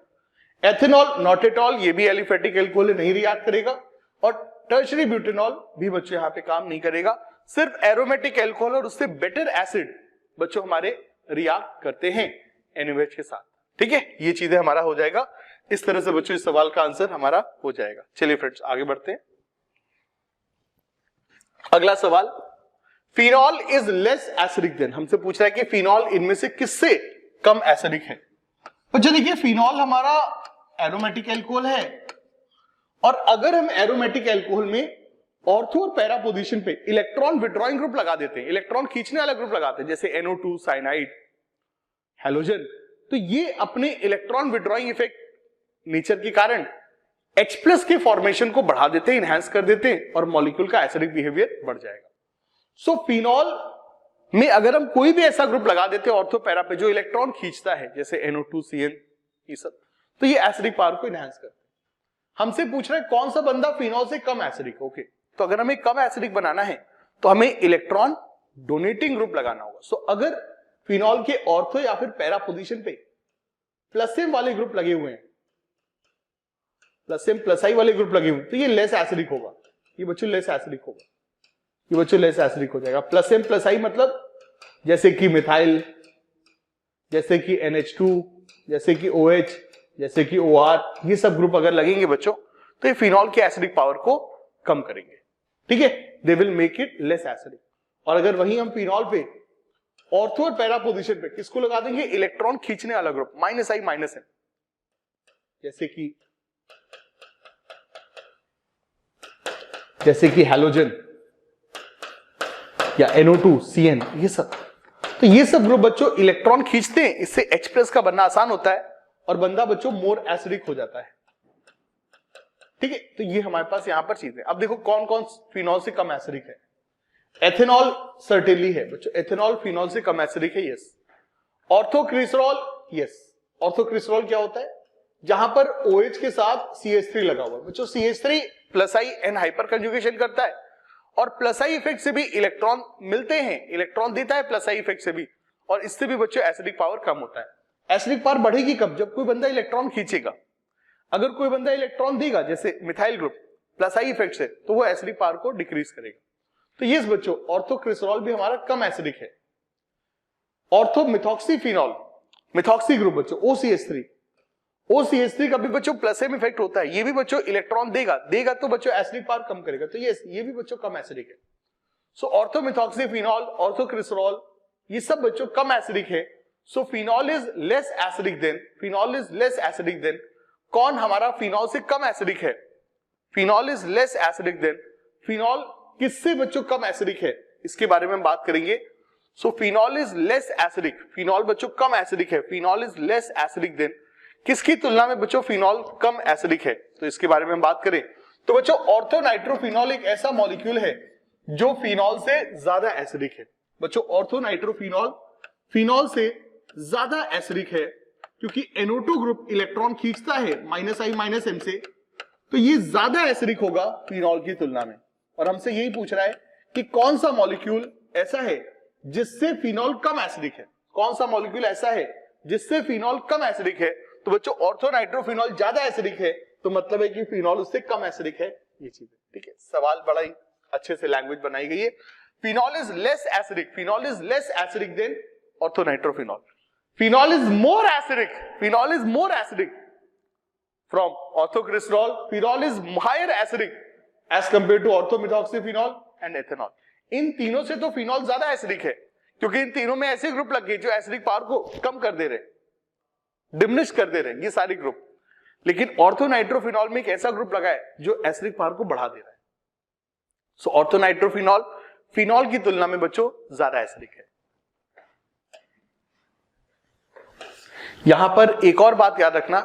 एथेनॉल नॉट एट ऑल, ये भी एलिफेटिक एल्कोहल नहीं रिएक्ट करेगा. और टर्शरी ब्यूटेनॉल भी बच्चों यहाँ पे काम नहीं करेगा. सिर्फ एरोमेटिक एल्कोहल और उससे बेटर एसिड बच्चों हमारे रिएक्ट करते हैं NaOH के साथ, ठीक है. ये चीजें हमारा हो जाएगा. इस तरह से बच्चों इस सवाल का आंसर हमारा हो जाएगा. चलिए फ्रेंड्स आगे बढ़ते हैं. अगला सवाल, phenol is less acidic then. हमसे पूछ रहा है कि फिनॉल इनमें से किससे कम एसिडिक है. बच्चों देखिए फिनॉल हमारा एरोमेटिक एल्कोहल है और अगर हम एरोमेटिक एल्कोहल में ऑर्थो और पैरा पोजीशन पे इलेक्ट्रॉन विड्रॉइंग ग्रुप लगा देते हैं, इलेक्ट्रॉन खींचने वाला ग्रुप लगाते हैं, जैसे NO2 साइनाइड हैलोजन, तो ये अपने इलेक्ट्रॉन विड्रॉइंग इफेक्ट नेचर के कारण H+ के फॉर्मेशन को बढ़ा देते हैं, इनहेंस कर देते हैं और मॉलिक्यूल का एसिडिक बिहेवियर बढ़ जाएगा. सो फिनॉल में अगर हम कोई भी ऐसा ग्रुप लगा देते हैं ऑर्थो पैरा पे जो इलेक्ट्रॉन खींचता है, जैसे NO2 CN ये सब, तो ये एसिडिक पावर को इनहेंस करते हैं. हमसे पूछ रहे हैं कौन सा बंदा फिनॉल से कम एसिडिक. ओके, तो अगर हमें कम एसिडिक बनाना है तो हमें इलेक्ट्रॉन डोनेटिंग ग्रुप लगाना होगा. सो अगर फिनॉल के ऑर्थो या फिर पैरा पोजीशन पे प्लस एम वाले ग्रुप लगे हुए हैं, प्लस एम प्लस आई वाले ग्रुप लगे हुए हैं, तो ये लेस एसिडिक होगा. ये बच्चों लेस एसिडिक होगा, ये बच्चों लेस एसिडिक हो जाएगा. प्लस एम प्लस आई मतलब जैसे कि मिथाइल, जैसे कि NH2, जैसे कि OH, जैसे कि OR, ये सब ग्रुप अगर लगेंगे बच्चों तो ये फिनॉल की एसिडिक पावर को कम करेंगे, ठीक है. They will make it less acidic. और अगर वहीं हम फिनॉल पे ऑर्थो और पैरा पोजीशन पे किसको लगा देंगे, इलेक्ट्रॉन खींचने वाला ग्रुप -I -N, जैसे कि हैलोजन या NO2, CN, ये सब। तो ये सब ग्रुप बच्चों इलेक्ट्रॉन खींचते हैं, इससे H+ का बनना आसान होता है और बंदा बच्चों मोर एसिडिक हो जाता है। ठीक है, तो ये हमारे पास यहां पर चीज है। अब देखो कौन कौन फिनॉल से कम एसिडिक है। एथेनॉल सर्टेनली है बच्चों, एथेनॉल फिनॉल से कम एसिडिक है, यस। ऑर्थोक्रिसरॉल, यस। ऑर्थोक्रिसरॉल क्या होता है? जहां पर OH के साथ CH3 लगा हुआ है बच्चों। CH3 +I N hyper conjugation करता है और +I इफेक्ट से भी इलेक्ट्रॉन मिलते हैं, इलेक्ट्रॉन देता है +I इफेक्ट से भी, और इससे भी बच्चों एसिडिक पावर कम होता है। एसिडिक पावर बढ़ेगी कब? जब कोई बंदा इलेक्ट्रॉन खींचेगा। अगर कोई बंदा इलेक्ट्रॉन देगा जैसे मिथाइल ग्रुप +I इफेक्ट से, तो वो एसिडिक पावर को डिक्रीज करेगा। तो यस बच्चों, ऑर्थोक्रिसरॉल भी हमारा कम एसिडिक है। ऑर्थोमिथॉक्सीफिनॉल, मिथॉक्सी ग्रुप बच्चों OCH3, OCH3 का भी बच्चों +M इफेक्ट होता है, ये भी बच्चों इलेक्ट्रॉन देगा तो बच्चों एसिडिक पावर कम करेगा। तो ये भी बच्चों कम एसिडिक है। सो ऑर्थोमिथॉक्सीफिनॉल, ऑर्थोक्रिसरॉल, ये सब बच्चों कम एसिडिक है। सो phenol is less acidic then, phenol is less acidic then. कौन हमारा फिनॉल से कम एसिडिक है? Phenol is less acidic then. Phenol किससे बच्चों कम एसिडिक है, इसके बारे में हम बात करेंगे। सो phenol is less acidic, phenol बच्चों कम एसिडिक है। Phenol is less acidic then किसकी तुलना में बच्चों फिनॉल कम एसिडिक है, तो इसके बारे में हम बात करें तो बच्चों ऑर्थोनाइट्रोफिनॉल एक ऐसा मॉलिक्यूल है जो फिनॉल से ज्यादा एसिडिक है। बच्चों ऑर्थोनाइट्रोफिनॉल फिनॉल से ज्यादा एसिडिक है क्योंकि NO2 ग्रुप इलेक्ट्रॉन खींचता है -I -M से, तो ये ज्यादा एसिडिक होगा फिनॉल की तुलना में। और हमसे यही पूछ रहा है कि कौन सा मॉलिक्यूल ऐसा है जिससे फिनॉल कम एसिडिक है, कौन सा मॉलिक्यूल ऐसा है जिससे फिनॉल कम एसिडिक है। तो बच्चों ऑर्थोनाइट्रोफिनॉल ज्यादा एसिडिक है, तो मतलब है कि फिनॉल उससे कम एसिडिक है, ये चीज है। ठीक है, सवाल बड़ा ही अच्छे से लैंग्वेज बनाई गई है। Phenol is less acidic, phenol is less acidic than orthonitrophenol. Phenol is more acidic, phenol is more acidic from orthocresol. Phenol is higher acidic as compare to orthomethoxyphenol and ethanol. इन तीनों से तो फिनॉल ज्यादा एसिडिक है क्योंकि इन तीनों में ऐसे ग्रुप लग गए जो एसिडिक पावर को कम कर दे रहे, डिमिनिश कर दे रहे हैं, ये सारे ग्रुप। लेकिन ऑर्थोनाइट्रोफिनॉल में एक ऐसा ग्रुप लगा है जो एसिडिक पावर को बढ़ा दे रहा है। सो ऑर्थोनाइट्रोफिनॉल फिनॉल की तुलना में बच्चों ज्यादा एसिडिक है। यहां पर एक और बात याद रखना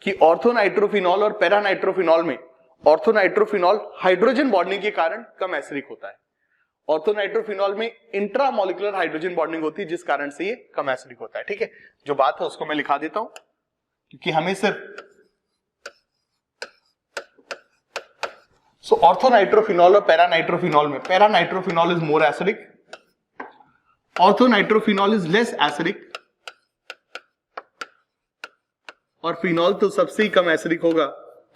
कि ऑर्थोनाइट्रोफिनॉल और पैरानाइट्रोफिनॉल में ऑर्थोनाइट्रोफिनॉल हाइड्रोजन बॉन्डिंग के कारण कम एसिडिक होता है। ऑर्थोनाइट्रोफिनॉल में इंट्रामोलिकुलर हाइड्रोजन बॉन्डिंग होती है जिस कारण से ये कम एसिडिक होता है। ठीक है, जो बात है उसको मैं लिखा देता हूं क्योंकि हमें सिर्फ ऑर्थोनाइट्रोफिनॉल और पैरानाइट्रोफिनॉल में paranitrophenol is more acidic, orthonitrophenol is less acidic और फिनॉल तो सबसे ही कम एसिडिक होगा,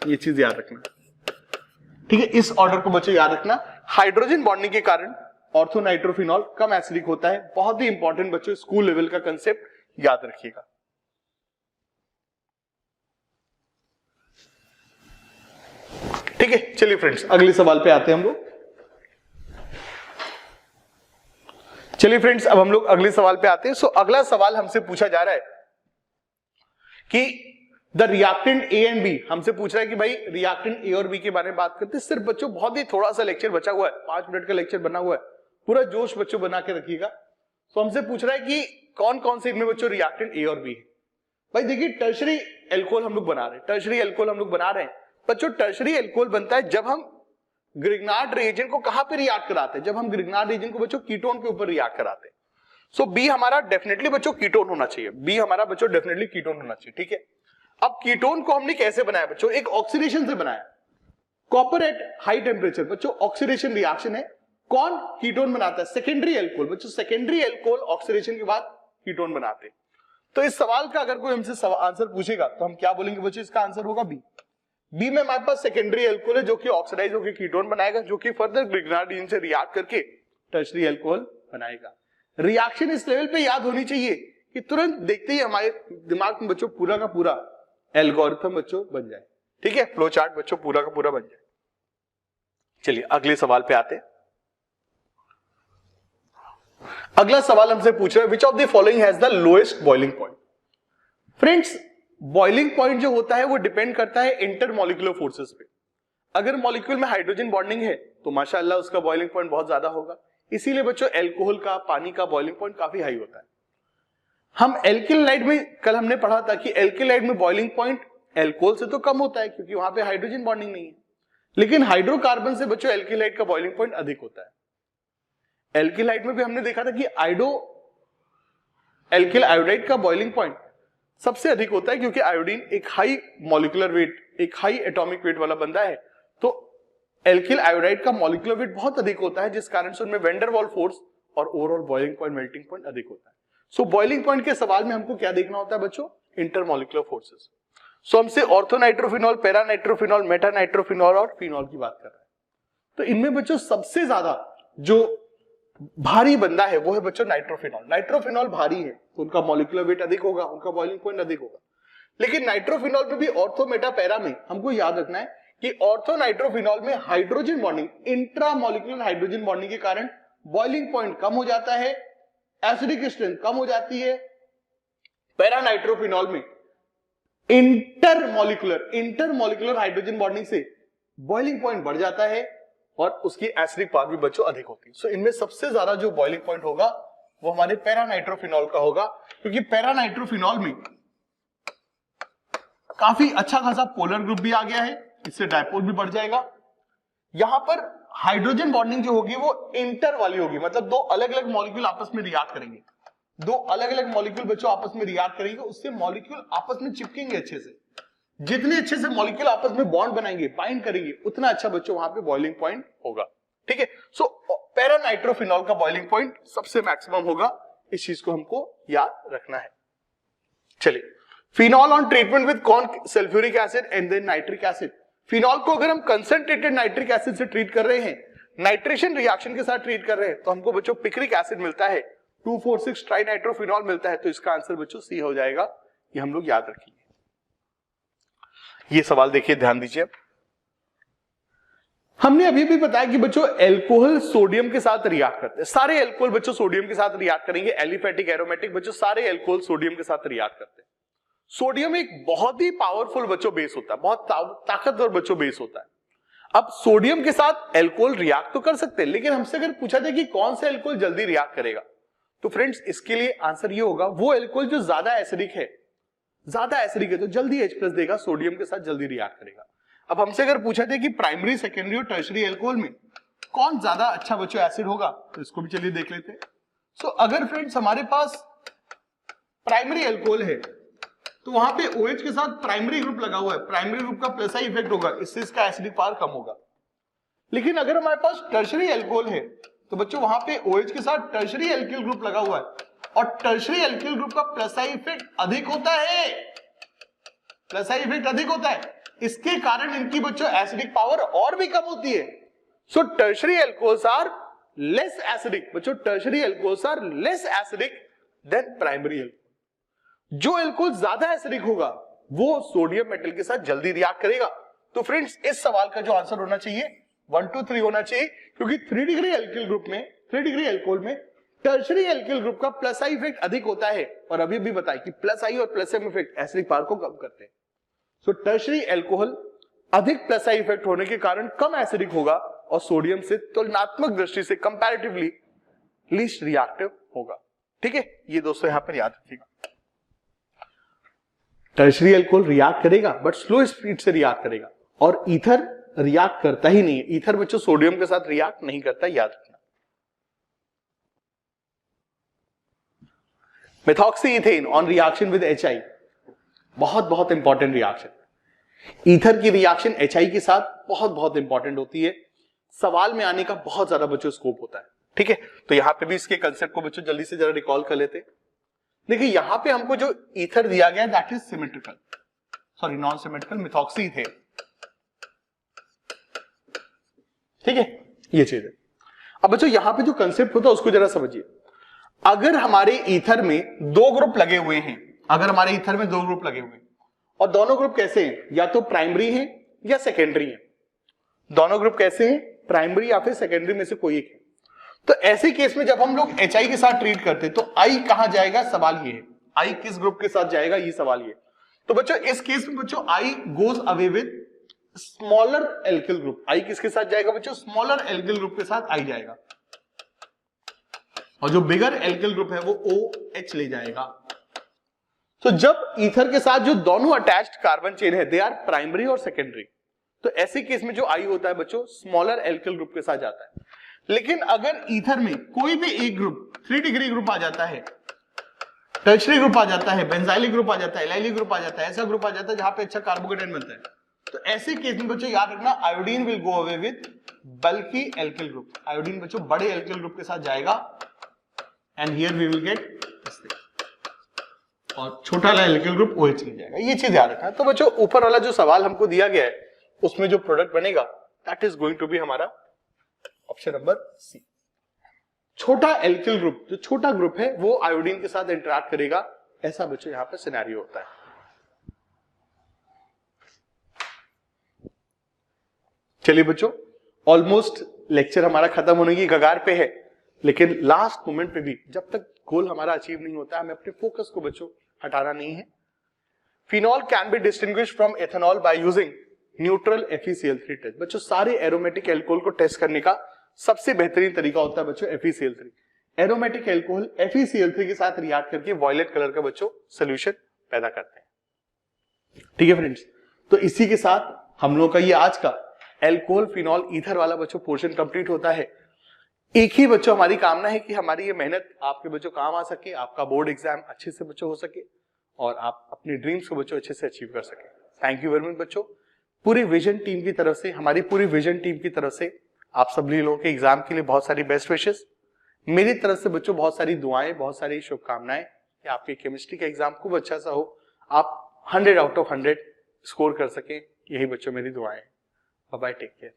ये चीज याद रखना। ठीक है, इस ऑर्डर को बच्चों याद रखना। हाइड्रोजन बॉन्डिंग के कारण ऑर्थोनाइट्रोफिनॉल कम एसिडिक होता है। बहुत ही इंपॉर्टेंट बच्चों, स्कूल लेवल का कंसेप्ट याद रखिएगा। ठीक है, चलिए फ्रेंड्स अगले सवाल पे आते हैं हम लोग। चलिए फ्रेंड्स अब हम लोग अगले सवाल पे आते हैं। सो अगला सवाल हमसे पूछा जा रहा है कि the reactant A and B, हमसे पूछ रहा है कि भाई रिएक्टेंट A और B के बारे में बात करते हैं। सिर्फ बच्चों बहुत ही थोड़ा सा लेक्चर बचा हुआ है, 5 मिनट का लेक्चर बना हुआ है, पूरा जोश बच्चों बना के रखिएगा। तो हमसे पूछ रहा है कि कौन कौन से इनमें बच्चों रिएक्टेंट A और B है। भाई देखिए टर्शरी एल्कोहल हम लोग बना रहे हैं, टर्शरी एल्कोहल हम लोग बना रहे हैं। बच्चों टर्शरी एल्कोहल बनता है जब हम ग्रिग्नार्ड रिएजेंट को कहां पे रिएक्ट कराते हैं, जब हम ग्रिग्नार्ड रिएजेंट को बच्चों कीटोन के ऊपर रिएक्ट कराते हैं। सो बी हमारा डेफिनेटली बच्चों कीटोन होना चाहिए, बी हमारा बच्चों डेफिनेटली कीटोन होना चाहिए। ठीक है, अब कीटोन को हमने कैसे बनाया बच्चों, एक ऑक्सीडेशन से बनाया। कॉपर एट हाई टेम्परेचर बच्चों ऑक्सीडेशन रिएक्शन है। कौन कीटोन बनाता है? सेकेंडरी एल्कोहल बच्चों, सेकेंडरी एल्कोहल ऑक्सीडेशन के बाद कीटोन बनाते हैं। तो इस सवाल का अगर कोई हमसे आंसर पूछेगा तो हम क्या बोलेंगे बच्चों, इसका आंसर होगा बी। बी में हमारे पास सेकेंडरी एल्कोहल है जो कि ऑक्सीडाइज होकर कीटोन बनाएगा, जो कि फर्दर ग्रिग्नार्ड रिएजेंट से रिएक्ट करके टर्शरी एल्कोहल बनाएगा। रिएक्शन इस लेवल पे याद होनी चाहिए कि तुरंत देखते ही हमारे दिमाग में बच्चों पूरा का पूरा एल्गोरिथम बच्चों बन जाए। ठीक है, फ्लो चार्ट बच्चों पूरा का पूरा बन जाए। चलिए अगले सवाल पे आते हैं। अगला सवाल हमसे पूछ रहा है विच of the following has the lowest boiling point. Friends boiling point जो होता है वो डिपेंड करता है इंटरमॉलिक्यूलर फोर्सेस पे। अगर मॉलिक्यूल में हाइड्रोजन बॉन्डिंग है तो माशाअल्लाह उसका बॉइलिंग पॉइंट बहुत ज्यादा होगा। इसीलिए बच्चों अल्कोहल का, पानी का बॉइलिंग पॉइंट काफी हाई होता है। हम एल्किलाइड में कल हमने पढ़ा था कि एल्किलाइड में बॉइलिंग पॉइंट अल्कोहल से तो कम होता है क्योंकि वहां पे हाइड्रोजन बॉन्डिंग नहीं है, लेकिन हाइड्रोकार्बन से बच्चों एल्किलाइड का बॉइलिंग पॉइंट अधिक होता है। एल्किलाइड में भी हमने देखा था कि एल्किल आयोडाइड का बॉइलिंग पॉइंट सबसे अधिक होता है क्योंकि आयोडीन एक हाई मॉलिक्यूलर वेट, एक हाई एटॉमिक वेट वाला बंदा है, तो एल्किल आयोडाइड का मॉलिक्यूलर वेट बहुत अधिक होता है, जिस कारण से उनमें वैन डर वाल फोर्स और overall boiling point, melting point अधिक होता है। सो बॉइलिंग पॉइंट के सवाल में हमको क्या देखना होता है बच्चों? Intermolecular forces. सो हमसे ऑर्थोनाइट्रोफिनॉल, पैरानाइट्रोफिनॉल, मेटानाइट्रोफिनॉल और फिनॉल की बात कर रहे हैं। तो इनमें बच्चों सबसे ज्यादा जो भारी बंदा है वो है बच्चों नाइट्रोफिनॉल। नाइट्रोफिनॉल भारी है तो उनका मॉलिक्यूलर वेट अधिक होगा, उनका बॉइलिंग पॉइंट अधिक होगा। लेकिन नाइट्रोफिनॉल पे भी ऑर्थो मेटा पैरा में हमको याद रखना है कि ऑर्थो नाइट्रोफिनॉल में hydrogen bonding, intramolecular hydrogen bonding के कारण बॉइलिंग पॉइंट कम हो जाता है, एसिडिक स्ट्रेंथ कम हो जाती है। पैरानाइट्रोफिनॉल में इंटरमॉलिक्यूलर हाइड्रोजन बॉन्डिंग से बॉइलिंग पॉइंट बढ़ जाता है और उसकी एसिडिक पावर भी बच्चों अधिक होती है। सो इनमें सबसे ज्यादा जो बॉइलिंग पॉइंट होगा वो हमारे पैरानाइट्रोफिनॉल का होगा, क्योंकि पैरानाइट्रोफिनॉल में काफी अच्छा खासा पोलर ग्रुप भी आ गया है, इससे डायपोल भी बढ़ जाएगा। यहां पर हाइड्रोजन बॉन्डिंग जो होगी वो इंटर वाली होगी, मतलब दो अलग अलग मॉलिक्यूल आपस में रिएक्ट करेंगे, दो अलग अलग मॉलिक्यूल बच्चों आपस में रिएक्ट करेंगे, उससे मॉलिक्यूल आपस में चिपकेंगे अच्छे से। जितने अच्छे से मॉलिक्यूल आपस में बॉन्ड बनाएंगे, बाइंड करेंगे, उतना अच्छा बच्चों वहां पे बॉइलिंग पॉइंट होगा। ठीक है, सो पैरानाइट्रोफिनॉल का बॉइलिंग पॉइंट सबसे मैक्सिमम होगा, इस चीज को हमको याद रखना है। चलिए, phenol on treatment with con sulphuric acid and then nitric acid. Phenol को अगर हम कंसंट्रेटेड नाइट्रिक एसिड से ट्रीट कर रहे हैं, नाइट्रेशन रिएक्शन के साथ ट्रीट कर रहे हैं, तो हमको बच्चों पिक्रिक एसिड मिलता है, 2,4,6 ट्राइनाइट्रोफिनॉल मिलता है। तो इसका आंसर बच्चों सी हो जाएगा, ये हम लोग याद रखेंगे। ये सवाल देखिए, ध्यान दीजिए। हमने अभी भी बताया कि बच्चों एल्कोहल सोडियम के साथ रिएक्ट करते हैं, सारे एल्कोहल बच्चों सोडियम के साथ रिएक्ट करेंगे, एलिफेटिक, एरोमेटिक बच्चों सारे एल्कोहल सोडियम के साथ रिएक्ट करते हैं। सोडियम एक बहुत ही पावरफुल बच्चों बेस होता है, बहुत ताकतवर बच्चों बेस होता है। अब सोडियम के साथ एल्कोहल रिएक्ट तो कर सकते हैं, लेकिन हमसे अगर पूछा जाए कि कौन सा एल्कोहल जल्दी रिएक्ट करेगा, तो फ्रेंड्स इसके लिए आंसर ये होगा, वो एल्कोहल जो ज्यादा एसिडिक है, तो जल्दी H+ देगा, सोडियम के साथ जल्दी रिएक्ट करेगा। अब हमसे अगर पूछा जाए कि प्राइमरी, सेकेंडरी और टर्शरी एल्कोहल में कौन ज्यादा अच्छा बच्चों एसिड होगा, तो इसको भी चलिए देख लेते हैं। सो अगर फ्रेंड्स हमारे पास प्राइमरी एल्कोहल है तो वहां पे OH के साथ प्राइमरी ग्रुप लगा हुआ है, प्राइमरी ग्रुप का प्लस आई इफेक्ट होगा, इससे इसका एसिडिक पावर कम होगा। लेकिन अगर हमारे पास टर्शरी एल्कोहल है तो बच्चों वहां पे OH के साथ टर्शरी एल्किल ग्रुप लगा हुआ है और टर्शरी एल्किल ग्रुप का प्लस आई इफेक्ट अधिक होता है, प्लस आई इफेक्ट अधिक होता है, इसके कारण इनकी बच्चों एसिडिक पावर और भी कम होती है। So tertiary alcohols are less acidic, बच्चों tertiary alcohols are less acidic than primary alcohol. जो एल्कोहल ज्यादा एसिडिक होगा वो सोडियम मेटल के साथ जल्दी रिएक्ट करेगा। तो फ्रेंड्स इस सवाल का जो आंसर होना चाहिए 1, 2, 3 होना चाहिए, क्योंकि 3 डिग्री एल्किल ग्रुप में, 3 डिग्री एल्कोहल में टर्शरी एल्किल ग्रुप का प्लस आई इफेक्ट अधिक होता है, और अभी भी बताया कि प्लस आई और plus M effect acidic power को कम करते हैं। सो टर्शरी एल्कोहल अधिक प्लस आई इफेक्ट होने के कारण कम एसिडिक होगा और सोडियम से तुलनात्मक दृष्टि से कंपैरेटिवली लीस्ट रिएक्टिव होगा। ठीक है, ये दोस्तों यहां पर याद रखिएगा। टर्शरी एल्कोहल रिएक्ट करेगा बट स्लो स्पीड से रिएक्ट करेगा, और ईथर रिएक्ट करता ही नहीं है। ईथर बच्चों सोडियम के साथ रिएक्ट नहीं करता, याद रखना। Methoxy on reaction with HI, बहुत इंपॉर्टेंट रिएक्शन। ईथर की रिएक्शन HI के साथ बहुत इंपॉर्टेंट होती है, सवाल में आने का बहुत ज्यादा बच्चों स्कोप होता है। ठीक है, तो यहां पे भी इसके कंसेप्ट को बच्चों जल्दी से जरा रिकॉल कर लेते हैं। देखिए यहां पे हमको जो ईथर दिया गया that is symmetrical, sorry non symmetrical, methoxy थे। ठीक है, ये चीज है। अब बच्चों यहां पे जो कंसेप्ट होता है उसको जरा समझिए। अगर हमारे ईथर में दो ग्रुप लगे हुए हैं, अगर हमारे ईथर में दो ग्रुप लगे हुए हैं और दोनों ग्रुप कैसे हैं, या तो प्राइमरी हैं या सेकेंडरी हैं, दोनों ग्रुप कैसे हैं, प्राइमरी या फिर सेकेंडरी में से कोई एक है, तो ऐसे केस में जब हम लोग HI के साथ ट्रीट करते हैं तो I कहां जाएगा, सवाल ये है। I किस ग्रुप के साथ जाएगा, ये सवाल ये। तो बच्चों इस केस में बच्चों I goes away with smaller alkyl group. I किसके साथ जाएगा बच्चों? स्मॉलर एल्किल ग्रुप के साथ आई जाएगा, और जो बिगर एल्किल ग्रुप है वो OH ले जाएगा। तो जब ईथर के साथ जो दोनों अटैच्ड कार्बन चेन है दे आर प्राइमरी और सेकेंडरी, तो ऐसे केस में जो आई होता है बच्चों स्मॉलर एल्किल ग्रुप के साथ जाता है। लेकिन अगर ईथर में कोई भी एक ग्रुप 3 डिग्री ग्रुप आ जाता है, टर्शरी ग्रुप आ जाता है, बेंजाइलिक ग्रुप आ जाता है, एलाइली ग्रुप आ जाता है, ऐसा ग्रुप आ जाता है जहां पे अच्छा कार्बोकेटाइन बनता है, तो ऐसे केस में बच्चों याद रखना iodine will go away with bulky alkyl group. Iodine बच्चों बड़े एल्किल ग्रुप के साथ जाएगा and here we will get, और छोटा वाला एल्किल ग्रुप OH ले जाएगा। ये चीज याद रखना। तो बच्चों ऊपर वाला जो सवाल हमको दिया गया है उसमें जो प्रोडक्ट बनेगा that is going to be हमारा ऑप्शन नंबर सी। छोटा एल्किल ग्रुप, जो छोटा ग्रुप है वो आयोडीन के साथ इंटरैक्ट करेगा, ऐसा बच्चों यहां पर सिनेरियो होता है। चलिए बच्चों ऑलमोस्ट लेक्चर हमारा खत्म होने की कगार पे है, लेकिन लास्ट मोमेंट पे भी जब तक गोल हमारा अचीव नहीं होता हमें अपने फोकस को बच्चों हटाना नहीं है। Phenol can be distinguished from ethanol by using neutral FeCl3 test. बच्चों सारे एरोमेटिक एल्कोहल को टेस्ट करने का सबसे बेहतरीन तरीका होता है बच्चों FeCl3। एरोमेटिक एल्कोहल FeCl3 के साथ रिएक्ट करके वॉयलेट कलर का बच्चों सोल्यूशन पैदा करते हैं। ठीक है फ्रेंड्स, तो इसी के साथ हम लोग का ये आज का एल्कोहल फिनॉल ईथर वाला बच्चों पोर्शन कंप्लीट होता है। एक ही बच्चों हमारी कामना है कि हमारी ये मेहनत आपके बच्चों काम आ सके, आपका बोर्ड एग्जाम अच्छे से बच्चों हो सके और आप अपनी ड्रीम्स को बच्चों अच्छे से अचीव कर सके। थैंक यू वेरी मच बच्चों। पूरी विजन टीम की तरफ से, हमारी पूरी विजन टीम की तरफ से आप सभी लोगों के एग्जाम के लिए बहुत सारी बेस्ट विशेस। मेरी तरफ से बच्चों बहुत सारी दुआएं, बहुत सारी शुभकामनाएं कि आपके केमिस्ट्री का एग्जाम खूब अच्छा सा हो, आप 100 आउट ऑफ 100 स्कोर कर सके। यही बच्चों मेरी दुआएं। Bye bye, take care.